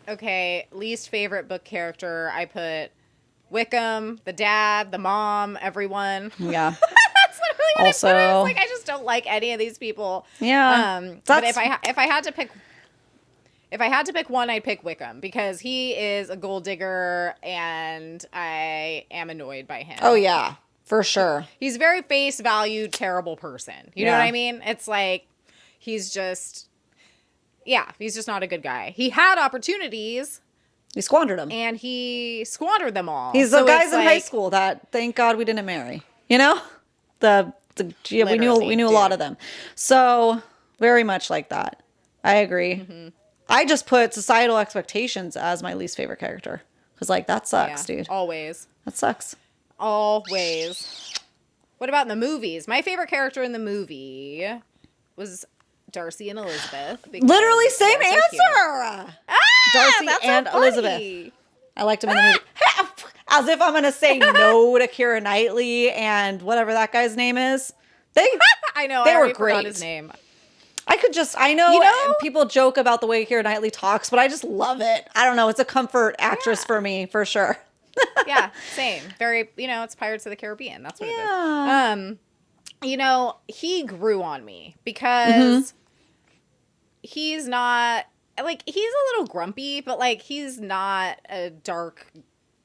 Okay, least favorite book character, I put Wickham, the dad, the mom, everyone. Yeah. That's literally what also, I put. It's like, I just don't like any of these people. Yeah. But if I had to pick one, I'd pick Wickham, because he is a gold digger and I am annoyed by him. Oh yeah, for sure. He's a very face value terrible person. You know what I mean? It's like he's just not a good guy. He had opportunities. He squandered them. And he squandered them all. He's the guys in high school that, thank God we didn't marry. You know? We knew a lot of them. So, very much like that. I agree. Mm-hmm. I just put Societal Expectations as my least favorite character. Because, like, that sucks, dude. Always. That sucks. Always. What about in the movies? My favorite character in the movie was Darcy and Elizabeth. Literally same answer. Darcy and so Elizabeth. I liked them in the movie. As if I'm going to say no to Keira Knightley and whatever that guy's name is. I know. They I were great. Forgot his name. I know people joke about the way Keira Knightley talks, but I just love it. I don't know. It's a comfort actress for me, for sure. Yeah, same. Very, it's Pirates of the Caribbean. That's what it is. He grew on me because he's not, like, he's a little grumpy, but, like, he's not a dark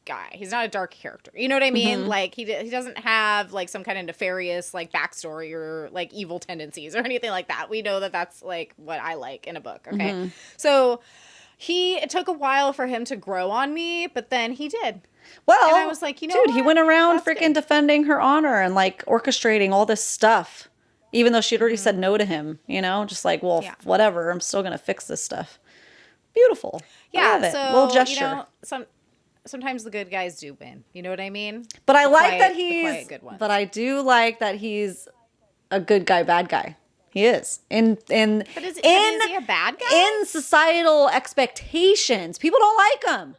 guy. He's not a dark character. You know what I mean? Mm-hmm. Like, he doesn't have, like, some kind of nefarious, like, backstory or, like, evil tendencies or anything like that. We know that that's, like, what I like in a book, okay? Mm-hmm. So, It took a while for him to grow on me, but then he did. Well, and I was like, you know dude, what? he went around That's freaking good. defending her honor and like orchestrating all this stuff, even though she'd already said no to him, you know, just like, well, Yeah. whatever, I'm still going to fix this stuff. Beautiful. I Yeah, love it. so, Little gesture. you know, sometimes the good guys do win. You know what I mean? But I The like quiet- that the quiet he's, good ones. but I do like that he's a good guy, bad guy. He is. But is he a bad guy? In societal expectations, people don't like him.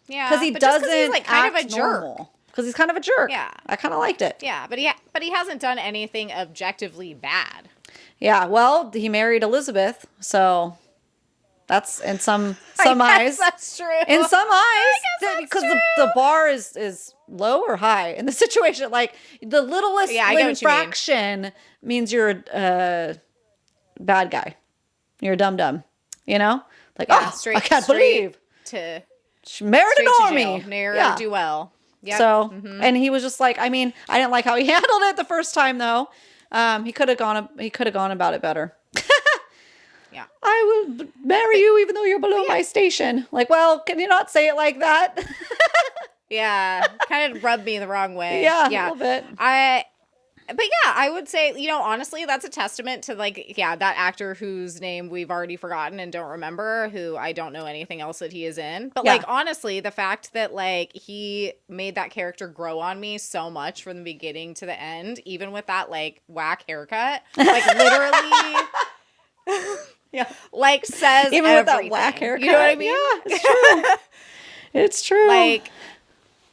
Yeah, Because he but just doesn't 'cause he's like kind of a act jerk. normal. Because he's kind of a jerk. Yeah. I kind of liked it. Yeah, but he hasn't done anything objectively bad. Yeah, well, he married Elizabeth, so that's in some eyes. That's true. In some eyes, that's because true. the bar is low or high in the situation. Like the littlest Yeah, I get what you mean. infraction means you're a bad guy. You're a dum-dum, you know? Like, Yeah, I can't believe to she married an straight to army. jail. Ne'er Yeah. do well. Yep. So, and he was just like, I mean, I didn't like how he handled it the first time though. He could have gone about it better. Yeah. I will marry you even though you're below my station. Like, well, can you not say it like that? Yeah, kind of rubbed me the wrong way. Yeah, a little bit. But yeah, I would say, you know, honestly, that's a testament to like, yeah, that actor whose name we've already forgotten and don't remember, who I don't know anything else that he is in. But like, honestly, the fact that like he made that character grow on me so much from the beginning to the end, even with that like whack haircut, like literally. Yeah. Like says Even everything. with that whack haircut. You know what I mean? Yeah, it's true. It's true. Like,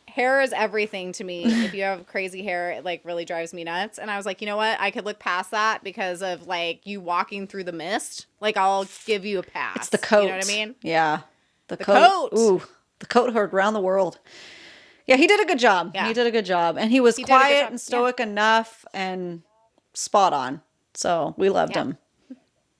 hair is everything to me. If you have crazy hair, it like really drives me nuts. And I was like, you know what? I could look past that because of like you walking through the mist. Like, I'll give you a pass. It's the coat. You know what I mean? Yeah. The coat. Ooh, the coat heard around the world. Yeah, he did a good job. Yeah. He did a good job. And he was He did a good quiet job. and stoic enough and spot on. So we loved him.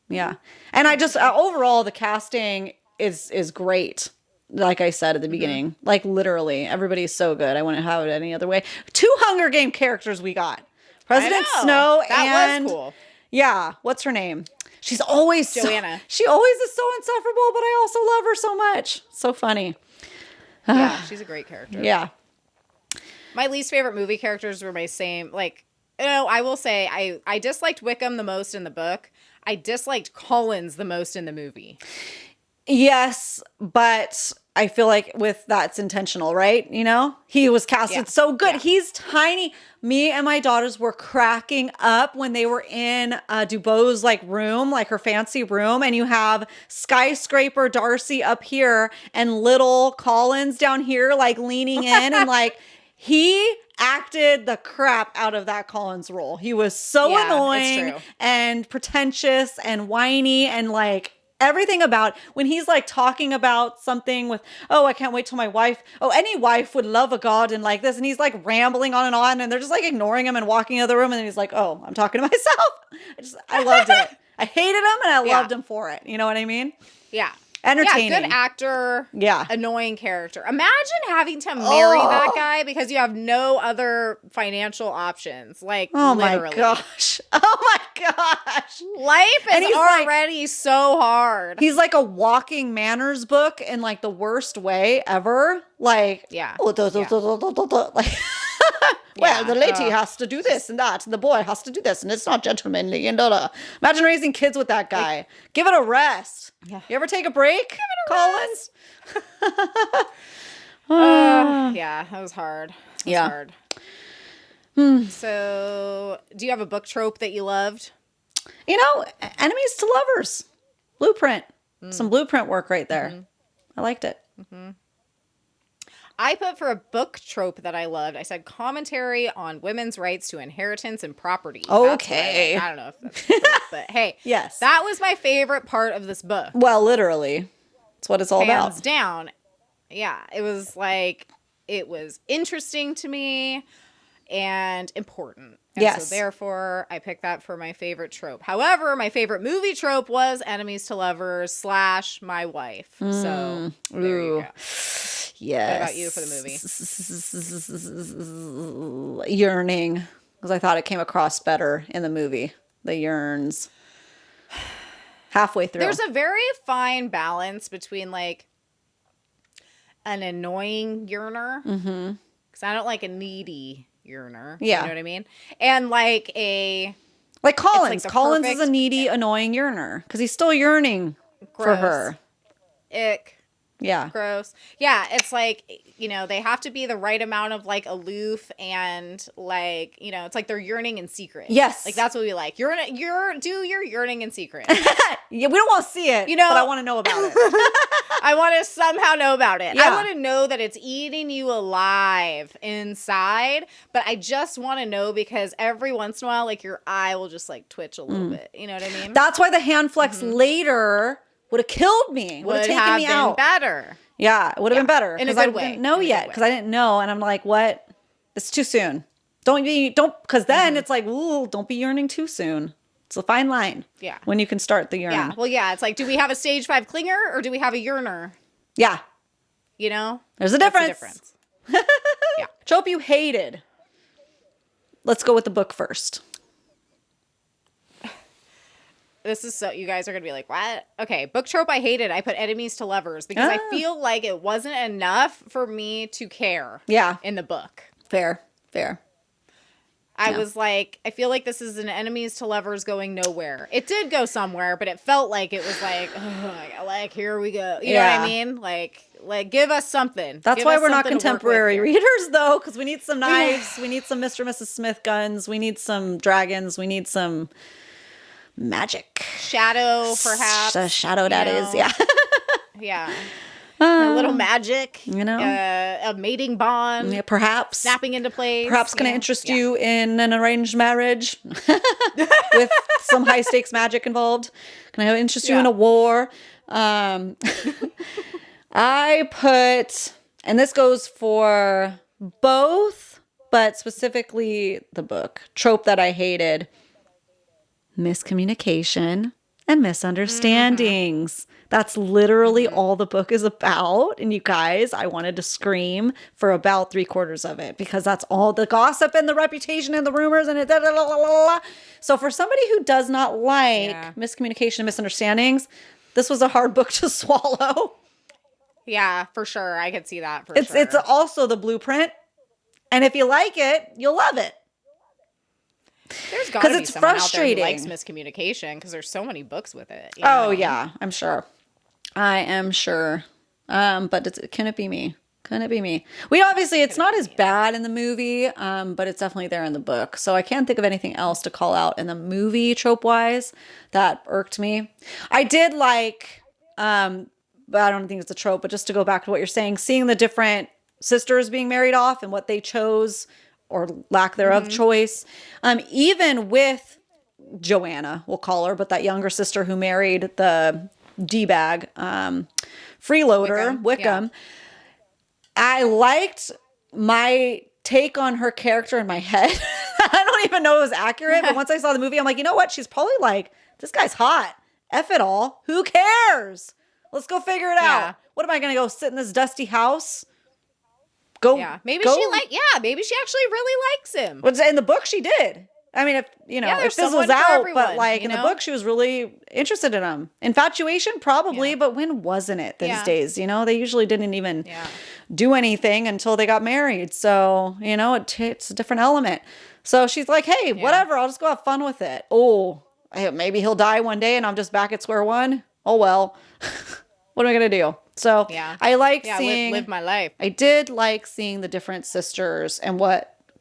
Yeah. And I just, overall, the casting is great. Like I said at the beginning, like literally everybody's so good. I wouldn't have it any other way. 2 Hunger Game characters we got. President Snow that and was cool. yeah, what's her name? She's always Joanna. she always is so insufferable, but I also love her so much. So funny. Yeah, she's a great character. Yeah. My least favorite movie characters were my same. Like, you know, I will say I disliked Wickham the most in the book. I disliked Collins the most in the movie. Yes, but I feel like with that's intentional, right? You know, he was casted so good. Yeah. He's tiny. Me and my daughters were cracking up when they were in Dubow's like room, like her fancy room, and you have skyscraper Darcy up here and little Collins down here, like leaning in and like he acted the crap out of that Collins role. He was so annoying and pretentious and whiny and like everything about when he's like talking about something with, oh, I can't wait till my wife, oh, any wife would love a garden like this. And he's like rambling on and they're just like ignoring him and walking out of the room. And then he's like, oh, I'm talking to myself. I loved it. I hated him and I loved him for it. You know what I mean? Yeah. Entertaining. Yeah, good actor. Yeah. Annoying character. Imagine having to marry that guy because you have no other financial options. Like, literally. My gosh. Oh my gosh. Life is already so hard. He's like a walking manners book in like the worst way ever. Like, like, well, the lady has to do this and that, and the boy has to do this, and it's not gentlemanly. And imagine raising kids with that guy. Like, give it a rest. Yeah. You ever take a break, Collins? Yeah, that was hard. Hard. So, do you have a book trope that you loved? You know, enemies to lovers. Blueprint. Some blueprint work right there. I liked it. I put for a book trope that I loved. I said commentary on women's rights to inheritance and property. Okay. I don't know if that's true, but hey. Yes. That was my favorite part of this book. Well, literally. That's what it's all about. Hands down. Yeah. It was like, it was interesting to me and important. And so therefore, I picked that for my favorite trope. However, my favorite movie trope was enemies to lovers / my wife. So there you go. Yes. What about you for the movie? Yearning. Because I thought it came across better in the movie. The yearns. halfway through. There's a very fine balance between like an annoying yearner, because I don't like a needy yearner. Yeah. You know what I mean? And like a... Like Collins. Like Collins is a needy, annoying yearner because he's still yearning for her. Ick. Yeah. Gross. Yeah, it's like, you know, they have to be the right amount of like aloof and like, you know, it's like they're yearning in secret. Yes. Like that's what we like. You're do your yearning in secret. Yeah, we don't want to see it, you know, but I want to know about it. I want to somehow know about it. Yeah. I want to know that it's eating you alive inside, but I just want to know because every once in a while, like your eye will just like twitch a little bit. You know what I mean? That's why the hand flex later would have killed me. Would have taken me out. Better. Yeah, it would have been better. In a good way. I didn't know yet because I didn't know. And I'm like, what? It's too soon. Because then it's like, ooh, don't be yearning too soon. It's a fine line. Yeah. When you can start the yearn. Yeah. Well, yeah. It's like, do we have a stage 5 clinger or do we have a yearner? Yeah. You know? There's a difference. That's the difference. Yeah. Trope you hated. Let's go with the book first. This is so, you guys are going to be like, what? Okay, book trope I hated. I put enemies to lovers because I feel like it wasn't enough for me to care. Yeah. In the book. Fair. Yeah. I was like, I feel like this is an enemies to lovers going nowhere. It did go somewhere, but it felt like it was like, oh, like here we go. You know what I mean? Like give us something. That's why we're not contemporary readers, though, because we need some knives. We need some Mr. and Mrs. Smith guns. We need some dragons. We need some magic. Shadow, perhaps. A shadow that is, yeah. Yeah. A little magic. You know? A mating bond. Yeah, perhaps. Snapping into place. Perhaps going to interest you in an arranged marriage with some high stakes magic involved. Can I interest you in a war? I put, and this goes for both, but specifically the book, trope that I hated, miscommunication and misunderstandings. That's literally all the book is about. And you guys, I wanted to scream for about 3/4 of it because that's all the gossip and the reputation and the rumors and it. So for somebody who does not like miscommunication and misunderstandings, this was a hard book to swallow. Yeah, for sure. I could see that for sure. It's also the blueprint. And if you like it, you'll love it. There's got to be someone out there who likes miscommunication because there's so many books with it. You know? Oh, yeah. I'm sure. I am sure. But can it be me? Can it be me? It's not as bad in the movie, but it's definitely there in the book. So I can't think of anything else to call out in the movie trope-wise that irked me. I did like, but I don't think it's a trope, but just to go back to what you're saying, seeing the different sisters being married off and what they chose or lack thereof choice. Even with Joanna, we'll call her, but that younger sister who married the D-bag freeloader, Wickham. Yeah. I liked my take on her character in my head. I don't even know it was accurate, but once I saw the movie, I'm like, you know what? She's probably like, this guy's hot. F it all. Who cares? Let's go figure it out. What am I going to go sit in this dusty house? Maybe she actually really likes him. Well, in the book she did. I mean, if it fizzles out, but like in the book she was really interested in him. Infatuation probably, but when wasn't it these days? They usually didn't even do anything until they got married. So, it's a different element. So she's like, hey, whatever, I'll just go have fun with it. Oh, maybe he'll die one day and I'm just back at square one. Oh, well, what am I going to do? So I like seeing, live my life. I did like seeing the different sisters and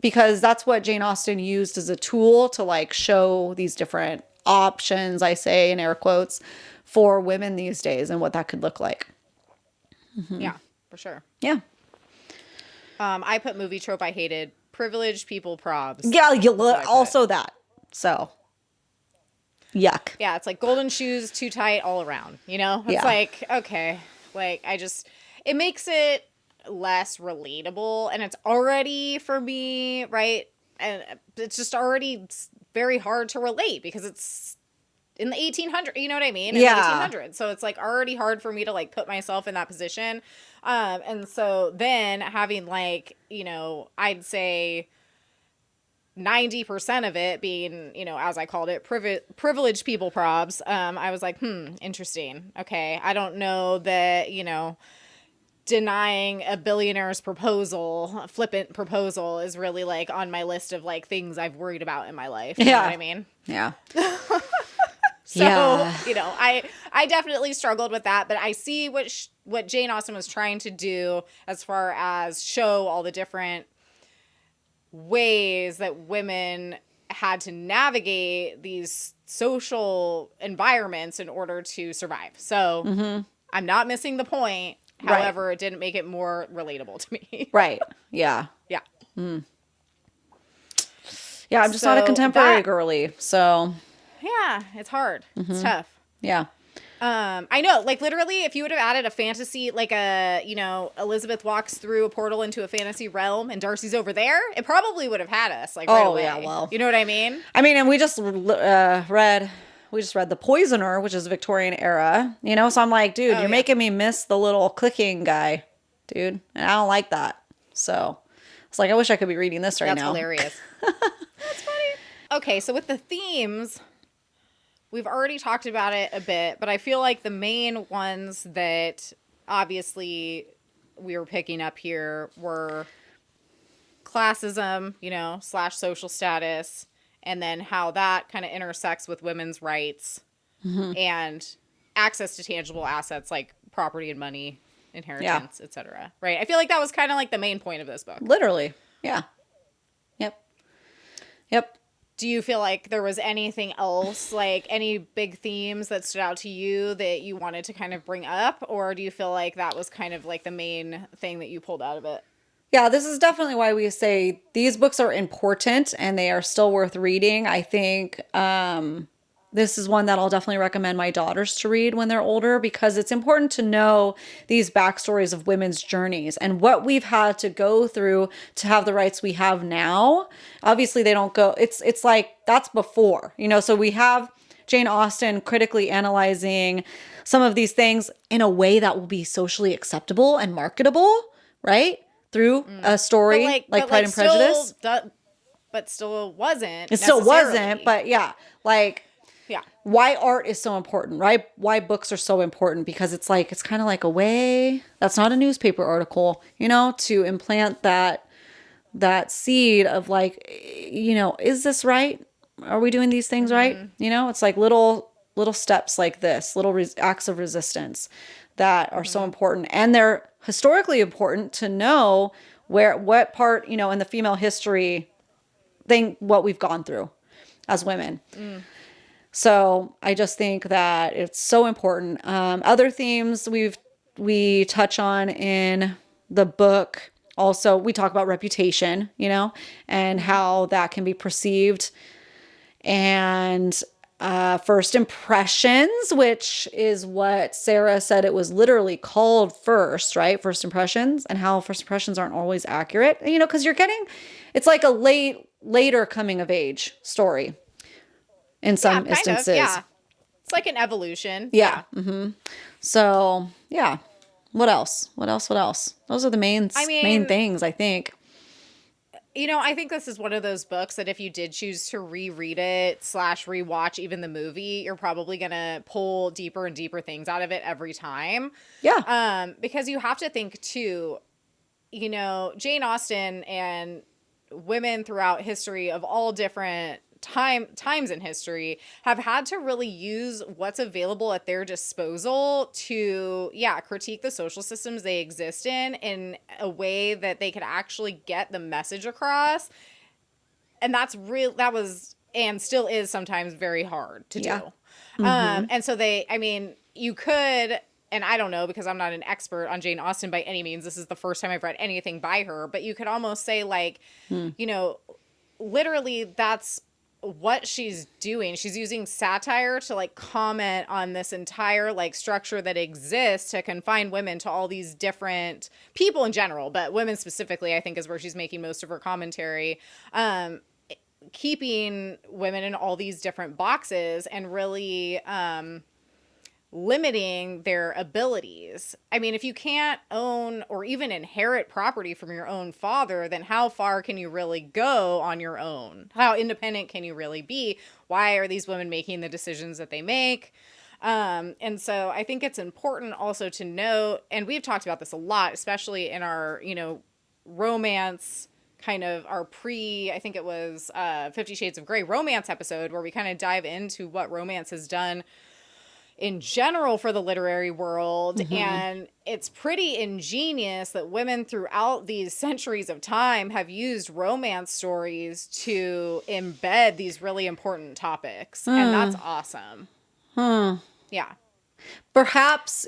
because that's what Jane Austen used as a tool to like show these different options, I say in air quotes, for women these days and what that could look like. Mm-hmm. Yeah, for sure. Yeah. I put movie trope I hated, privileged people probs. Yeah, also that. So yuck. Yeah, it's like golden shoes too tight all around, It's like, okay, like it makes it less relatable, and it's already, for me, right, and it's just already very hard to relate because it's in the 1800s, you know what I mean? In the 1800s. So it's like already hard for me to like put myself in that position. And so then having like, I'd say 90% of it being, you know, as I called it, privileged people probs, I was like, interesting. Okay. I don't know that, you know, denying a billionaire's proposal, flippant proposal, is really like on my list of like things I've worried about in my life. You know what I mean? Yeah. So, you know, I definitely struggled with that, but I see what Jane Austen was trying to do as far as show all the different ways that women had to navigate these social environments in order to survive. So I'm not missing the point. However, it didn't make it more relatable to me. Right. Yeah. Yeah. Yeah, I'm just not a contemporary girly, so. Yeah, it's hard. It's tough. Yeah. I know, like literally if you would have added a fantasy, like a, you know, Elizabeth walks through a portal into a fantasy realm and Darcy's over there, it probably would have had us like right away. Yeah, well. You know what I mean? I mean, and we just read The Poisoner, which is Victorian era, you know? So I'm like, dude, you're making me miss the little clicking guy, dude. And I don't like that. So it's like, I wish I could be reading this right now. That's hilarious. That's funny. Okay, so with the themes, we've already talked about it a bit, but I feel like the main ones that obviously we were picking up here were classism, you know, / social status, and then how that kind of intersects with women's rights and access to tangible assets like property and money, inheritance, etc. Right? I feel like that was kind of like the main point of this book. Literally. Yeah. Yep. Do you feel like there was anything else, like any big themes that stood out to you that you wanted to kind of bring up? Or do you feel like that was kind of like the main thing that you pulled out of it? Yeah, this is definitely why we say these books are important and they are still worth reading. I think this is one that I'll definitely recommend my daughters to read when they're older, because it's important to know these backstories of women's journeys and what we've had to go through to have the rights we have now. Obviously, they don't go, it's like that's before, you know, so we have Jane Austen critically analyzing some of these things in a way that will be socially acceptable and marketable, right? Through a story like Pride and Prejudice. But still wasn't. It still wasn't, but yeah, like, yeah, why art is so important, right? Why books are so important, because it's like, it's kind of like a way, that's not a newspaper article, you know, to implant that seed of like, you know, is this right? Are we doing these things right? You know, it's like little steps like this, little acts of resistance that are so important. And they're historically important to know what part, you know, in the female history thing, what we've gone through as women. So I just think that it's so important. Other themes we touch on in the book. Also, we talk about reputation, you know, and how that can be perceived, and first impressions, which is what Sarah said it was literally called first, right? First impressions, and how first impressions aren't always accurate, you know, because it's like a later coming of age story in some instances. Yeah. It's like an evolution. Yeah. So, yeah. What else? Those are the main things, I think. You know, I think this is one of those books that if you did choose to reread it / rewatch even the movie, you're probably going to pull deeper and deeper things out of it every time. Yeah. Because you have to think too, you know, Jane Austen and women throughout history of all different times in history have had to really use what's available at their disposal to critique the social systems they exist in a way that they could actually get the message across. And that was and still is sometimes very hard to do. And so you could, and I don't know because I'm not an expert on Jane Austen by any means, this is the first time I've read anything by her, but you could almost say like you know, literally that's what she's doing. She's using satire to like comment on this entire like structure that exists to confine women to all these different people in general, but women specifically, I think is where she's making most of her commentary. Keeping women in all these different boxes and really limiting their abilities. I mean, if you can't own or even inherit property from your own father, then how far can you really go on your own? How independent can you really be? Why are these women making the decisions that they make? And so I think it's important also to note, and we've talked about this a lot, especially in our, romance kind of our I think it was 50 Shades of Grey romance episode, where we kind of dive into what romance has done in general for the literary world. Mm-hmm. And it's pretty ingenious that women throughout these centuries of time have used romance stories to embed these really important topics. And that's awesome. Yeah. Perhaps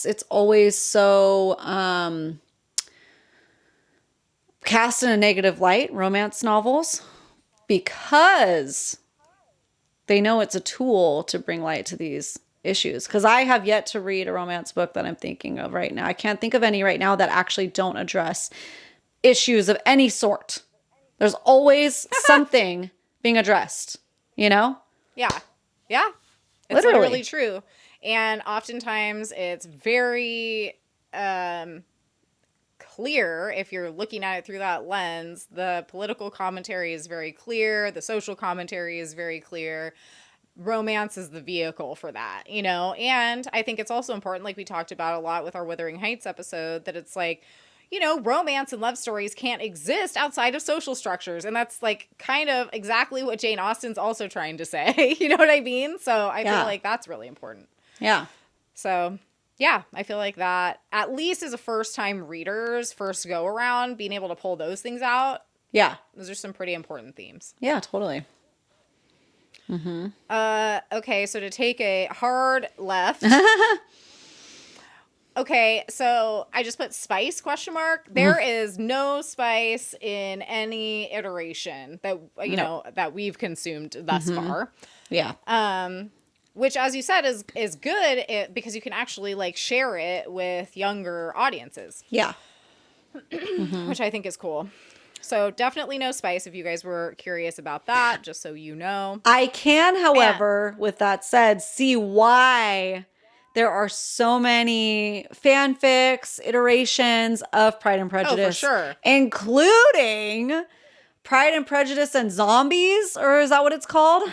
it's always so cast in a negative light, romance novels, because they know it's a tool to bring light to these issues. Because I have yet to read a romance book that I'm thinking of right now. I can't think of any right now that actually don't address issues of any sort. There's always something being addressed, Yeah. Yeah. It's Literally. literally true. And oftentimes it's very clear if you're looking at it through that lens. The political commentary is very clear. The social commentary is very clear. Romance is the vehicle for that, And I think it's also important, like we talked about a lot with our Wuthering Heights episode, that it's like, romance and love stories can't exist outside of social structures. And that's like kind of exactly what Jane Austen's also trying to say. You know what I mean? So I feel like that's really important. Yeah. So yeah, I feel like that at least as a first-time reader's first go-around, being able to pull those things out. Yeah. Those are some pretty important themes. Yeah, totally. Mm-hmm. Okay, so to take a hard left. Okay, so I just put spice ? There is no spice in any iteration that that we've consumed thus far. Yeah. Which, as you said, is good because you can actually share it with younger audiences. Yeah. Which I think is cool. So definitely no spice if you guys were curious about that, just so you know. I can, however, with that said, see why there are so many fanfics, iterations of Pride and Prejudice. Oh, for sure. Including Pride and Prejudice and Zombies, or is that what it's called?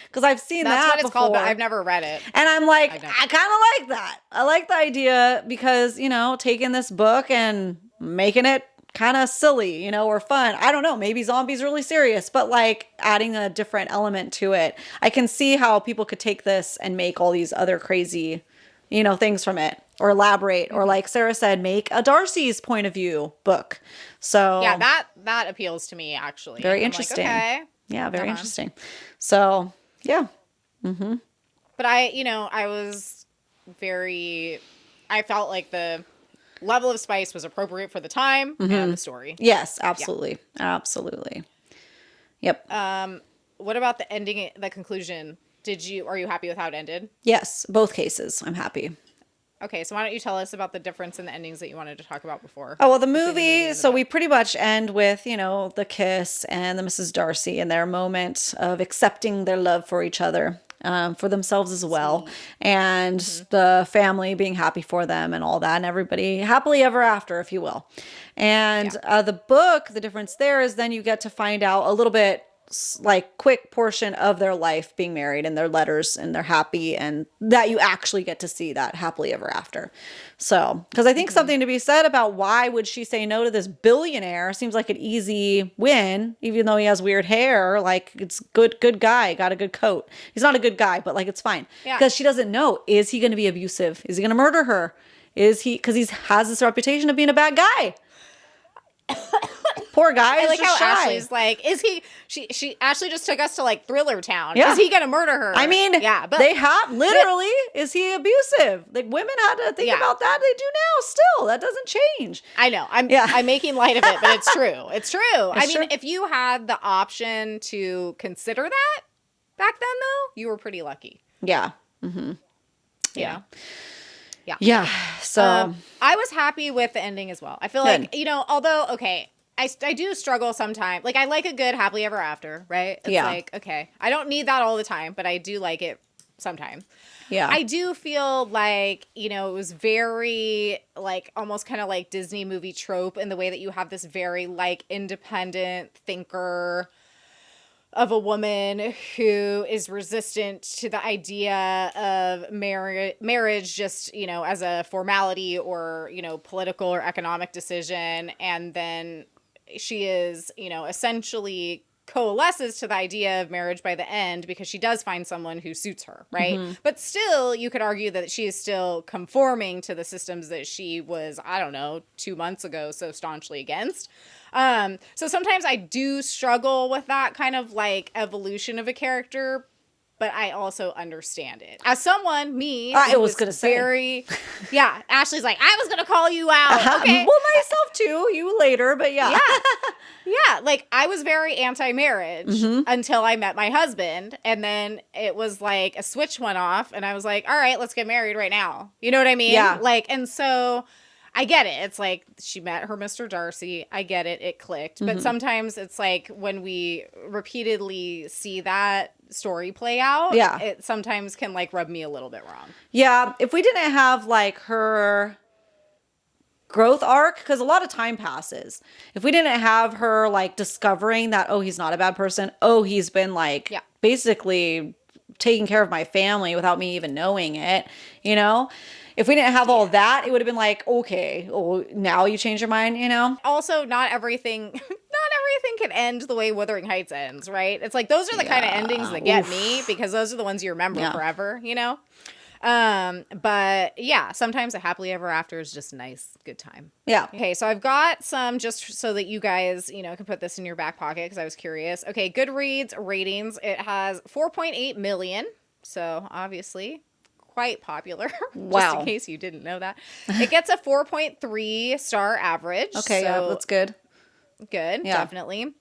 Because I've seen That's that what it's before. called, but I've never read it. And I'm like, I kind of like that. I like the idea because, taking this book and making it kind of silly, or fun. I don't know. Maybe Zombies really serious, but adding a different element to it. I can see how people could take this and make all these other crazy, things from it, or elaborate, or like Sarah said, make a Darcy's point of view book. So yeah, that appeals to me actually. Very interesting. Okay. Yeah, very interesting. So yeah. Mm-hmm. But I felt like the level of spice was appropriate for the time and the story. Yes, absolutely. Yeah. Absolutely. Yep. What about the ending, the conclusion? Are you happy with how it ended? Yes, both cases. I'm happy. Okay, so why don't you tell us about the difference in the endings that you wanted to talk about before? Oh, well, the movie, so we pretty much end with, the kiss and the Mrs. Darcy and their moment of accepting their love for each other, for themselves as well. Sweet. And the family being happy for them and all that, and everybody happily ever after, if you will. And the book, the difference there is then you get to find out a little bit quick portion of their life being married and their letters and they're happy, and that you actually get to see that happily ever after. So, because I think something to be said about why would she say no to this billionaire seems like an easy win, even though he has weird hair. It's good guy, got a good coat. He's not a good guy, but it's fine. Because she doesn't know, is he going to be abusive? Is he going to murder her? Is he, because he has this reputation of being a bad guy. Poor guy. I like how shy. Ashley's like, is he? She Ashley just took us to Thriller Town. Yeah. Is he gonna murder her? I mean, yeah, but they have literally. Is he abusive? Women had to think about that. They do now. Still, that doesn't change. I know. I'm making light of it, but it's true. It's true. I mean, if you had the option to consider that back then, though, you were pretty lucky. Yeah. Mm-hmm. Yeah. Yeah. So I was happy with the ending as well. I feel like, although, okay, I do struggle sometimes. I like a good happily ever after, right? It's okay. I don't need that all the time, but I do like it sometimes. Yeah. I do feel like, you know, it was very like almost kind of like Disney movie trope in the way that you have this very like independent thinker of a woman who is resistant to the idea of marriage just, you know, as a formality or, you know, political or economic decision. And then she is, you know, essentially coalesces to the idea of marriage by the end because she does find someone who suits her, right? But still, you could argue that she is still conforming to the systems that she was, I don't know, 2 months ago so staunchly against. So sometimes I do struggle with that kind of like evolution of a character, but I also understand it. As someone, I was going to say. Yeah, Ashley's like, I was going to call you out. Okay. Well, myself too. You later, but yeah. Yeah, like I was very anti-marriage until I met my husband, and then it was like a switch went off, and I was like, all right, let's get married right now. You know what I mean? Yeah. Like, and so I get it. It's like she met her Mr. Darcy. I get it. It clicked. But sometimes it's like when we repeatedly see that story play out, it sometimes can like rub me a little bit wrong. Yeah. If we didn't have like her growth arc, because a lot of time passes. If we didn't have her like discovering that, oh, he's not a bad person. Oh, he's been like basically taking care of my family without me even knowing it, you know? If we didn't have all that, it would have been like, okay, oh, now you change your mind, you know? Also, not everything can end the way Wuthering Heights ends, right? It's like those are the kind of endings that get me because those are the ones you remember forever, you know? But yeah, sometimes a happily ever after is just a nice, good time. Yeah. Okay, so I've got some just so that you guys, you know, can put this in your back pocket because I was curious. Okay, Goodreads ratings. It has 4.8 million. So obviously quite popular. Wow. Just in case you didn't know that. It gets a 4.3 star average. Okay, so yeah, that's good. Good, definitely.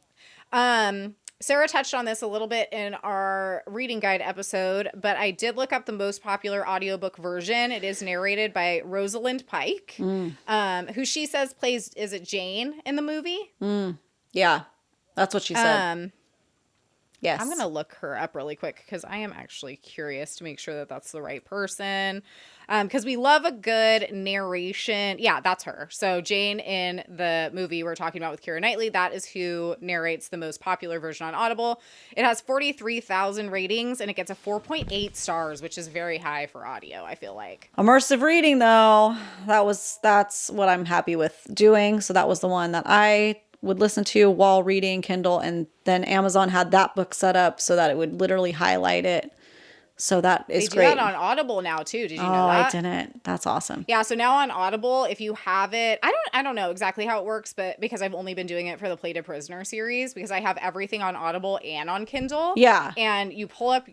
Sarah touched on this a little bit in our reading guide episode, but I did look up the most popular audiobook version. It is narrated by Rosalind Pike, who she says plays, is it Jane in the movie? Yeah, that's what she said. Yes. I'm going to look her up really quick because I am actually curious to make sure that that's the right person. Because we love a good narration. Yeah, that's her. So Jane in the movie we're talking about with Keira Knightley, that is who narrates the most popular version on Audible. It has 43,000 ratings and it gets a 4.8 stars, which is very high for audio, I feel like. Immersive reading, though, that's what I'm happy with doing. So that was the one that I would listen to while reading Kindle, and then Amazon had that book set up so that it would literally highlight it. So that is great. They do that on Audible now too. Did you know that? I didn't. That's awesome. Yeah, so now on Audible, if you have it, I don't know exactly how it works, but because I've only been doing it for the Plated Prisoner series, because I have everything on Audible and on Kindle. Yeah. And you pull up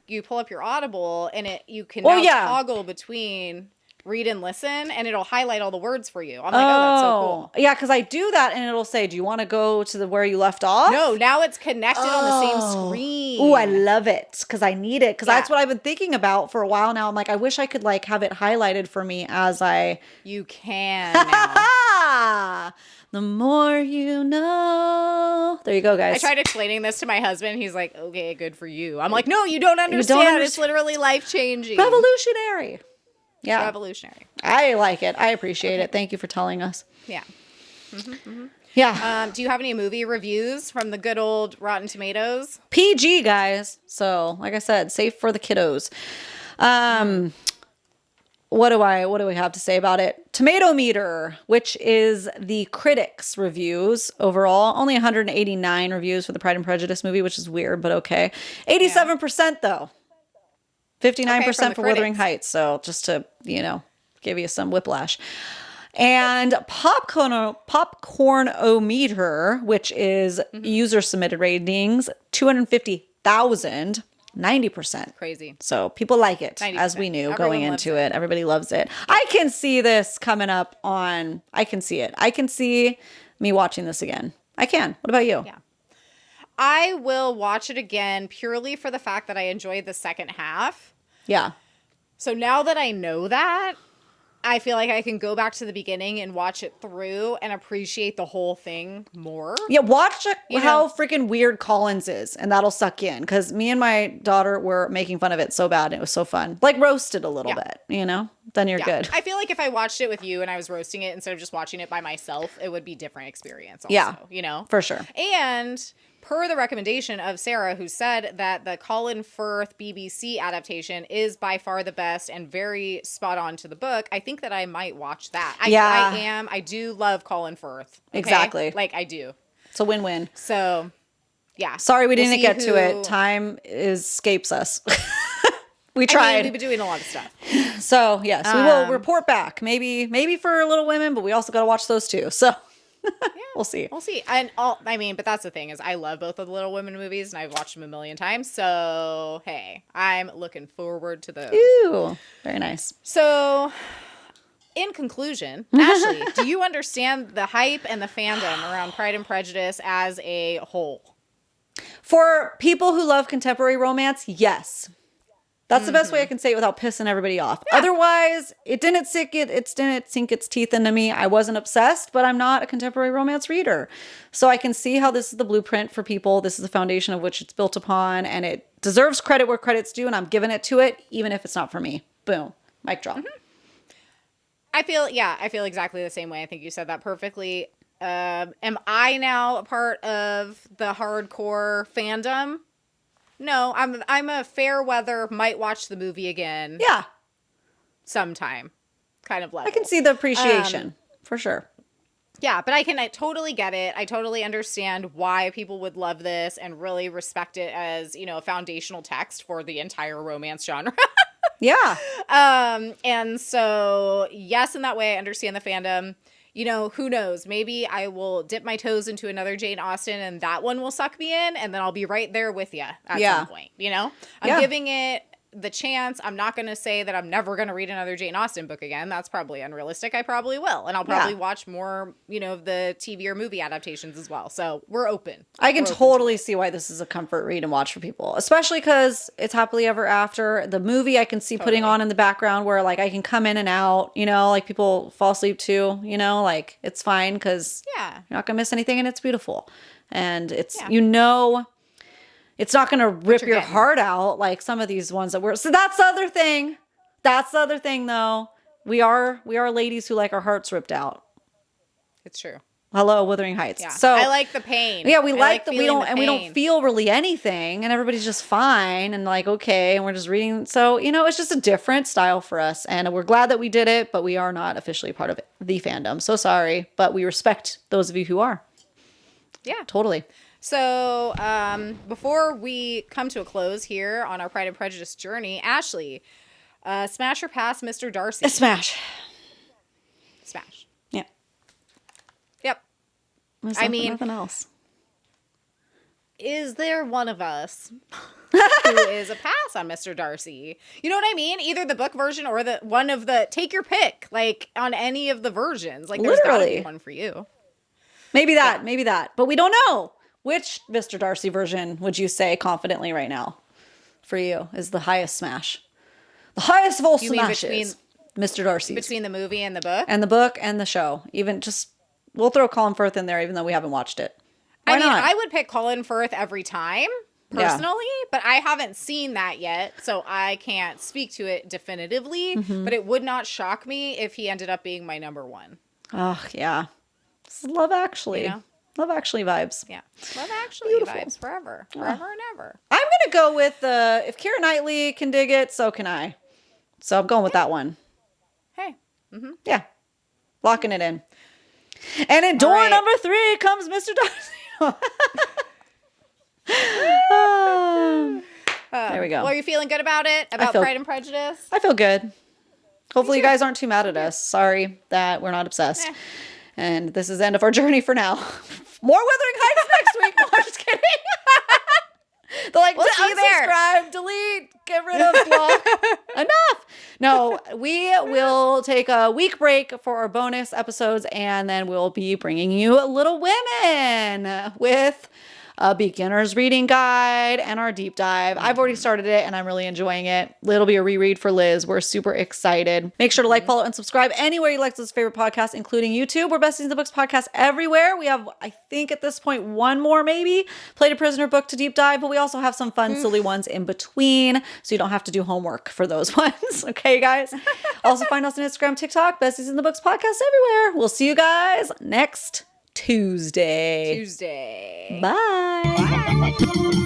your Audible, and you can now toggle between read and listen, and it'll highlight all the words for you. I'm like, oh, that's so cool. Yeah, because I do that, and it'll say, do you want to go to where you left off? No, now it's connected on the same screen. Ooh, I love it, because I need it, because that's what I've been thinking about for a while now. I'm like, I wish I could like have it highlighted for me as I... You can now. The more you know. There you go, guys. I tried explaining this to my husband. He's like, okay, good for you. I'm like, no, you don't understand. It's literally life-changing. Revolutionary. Yeah. Revolutionary. I like it. I appreciate it. Thank you for telling us. Yeah. Yeah. Do you have any movie reviews from the good old Rotten Tomatoes? PG, guys. So, like I said, safe for the kiddos. What do we have to say about it? Tomato Meter, which is the critics' reviews overall. Only 189 reviews for the Pride and Prejudice movie, which is weird, but okay. 87% though. 59% for Wuthering Heights. So just to, give you some whiplash. And Popcorn-O-Meter, which is user-submitted ratings, 250,000, 90%. Crazy. So people like it, 90%. as we knew Everyone going into it. Everybody loves it. I can see this coming up I can see it. I can see me watching this again. I can. What about you? Yeah. I will watch it again purely for the fact that I enjoyed the second half. Yeah. So now that I know that, I feel like I can go back to the beginning and watch it through and appreciate the whole thing more. Yeah, watch how freaking weird Collins is, and that'll suck you in. Because me and my daughter were making fun of it so bad, and it was so fun. Like, roasted a little bit, Then you're good. I feel like if I watched it with you and I was roasting it instead of just watching it by myself, it would be a different experience also, for sure. And per the recommendation of Sarah, who said that the Colin Firth BBC adaptation is by far the best and very spot on to the book, I think that I might watch that. I do love Colin Firth. Okay? Exactly. Like, I do. It's a win-win. So, yeah. Sorry we didn't get to it. Time escapes us. We tried. We've been doing a lot of stuff. So, yes, we will report back. Maybe for Little Women, but we also got to watch those too. So, we'll see. We'll see. But that's the thing is I love both of the Little Women movies and I've watched them a million times. So, hey, I'm looking forward to those. Ooh, very nice. So, in conclusion, Ashley, do you understand the hype and the fandom around Pride and Prejudice as a whole? For people who love contemporary romance, yes. That's the best way I can say it without pissing everybody off. Yeah. Otherwise, it didn't sink its teeth into me. I wasn't obsessed, but I'm not a contemporary romance reader. So I can see how this is the blueprint for people. This is the foundation of which it's built upon, and it deserves credit where credit's due, and I'm giving it to it, even if it's not for me. Boom. Mic drop. Mm-hmm. I feel exactly the same way. I think you said that perfectly. Am I now a part of the hardcore fandom? No, I'm a fair weather, might watch the movie again. Yeah. Sometime kind of level. I can see the appreciation for sure. Yeah, but I totally get it. I totally understand why people would love this and really respect it as, a foundational text for the entire romance genre. Yeah. And so, yes, in that way, I understand the fandom. Who knows? Maybe I will dip my toes into another Jane Austen and that one will suck me in and then I'll be right there with you at some point, I'm giving it the chance. I'm not going to say that I'm never going to read another Jane Austen book again. That's probably unrealistic. I probably will. And I'll probably watch more, of the TV or movie adaptations as well. So we're open. I can totally see why this is a comfort read and watch for people, especially because it's Happily Ever After. The movie I can see putting on in the background where like I can come in and out, like people fall asleep too, like it's fine because you're not going to miss anything and it's beautiful. And it's, it's not going to rip your heart out like some of these ones that were. So that's the other thing. That's the other thing, though. We are ladies who like our hearts ripped out. It's true. Hello, Wuthering Heights. Yeah. So I like the pain. Yeah, we like that we don't feel really anything, and everybody's just fine and like okay, and we're just reading. So it's just a different style for us, and we're glad that we did it, but we are not officially part of the fandom. So sorry, but we respect those of you who are. Yeah, totally. So, before we come to a close here on our Pride and Prejudice journey, Ashley, smash or pass Mr. Darcy? A smash. Smash. Yeah. Yep. Nothing else. Is there one of us who is a pass on Mr. Darcy? You know what I mean? Either the book version or the one of the, take your pick, like on any of the versions. Like there's gotta be one for you. Maybe that, but we don't know. Which Mr. Darcy version would you say confidently right now for you is the highest smash? The highest of all smashes. Mr. Darcy. Between the movie and the book? And the book and the show. We'll throw Colin Firth in there even though we haven't watched it. Why not? I would pick Colin Firth every time, personally, but I haven't seen that yet, so I can't speak to it definitively, but it would not shock me if he ended up being my number one. Oh, yeah. This is Love Actually. Love Actually vibes. Yeah. Love Actually vibes forever. Forever and ever. I'm going to go with if Keira Knightley can dig it, so can I. So I'm going with that one. Hey. Yeah. Locking it in. And in door number 3 comes Mr. Darcy. There we go. Well, are you feeling good about it? About Pride and Prejudice? I feel good. Hopefully you guys aren't too mad at us. Sorry that we're not obsessed. And this is the end of our journey for now. More Wuthering Heights next week. No, I'm just kidding. They're like, unsubscribe, delete, get rid of, block. Enough. No, we will take a week break for our bonus episodes, and then we'll be bringing you Little Women with a beginner's reading guide, and our deep dive. I've already started it and I'm really enjoying it. It'll be a reread for Liz. We're super excited. Make sure to like, follow, and subscribe anywhere you like this favorite podcast, including YouTube. We're Besties in the Books podcast everywhere. We have, I think at this point, one more maybe Played a Prisoner book to deep dive, but we also have some fun, silly ones in between, so you don't have to do homework for those ones. Okay, guys? Also find us on Instagram, TikTok, Besties in the Books podcast everywhere. We'll see you guys next Tuesday. Tuesday. Bye. Bye.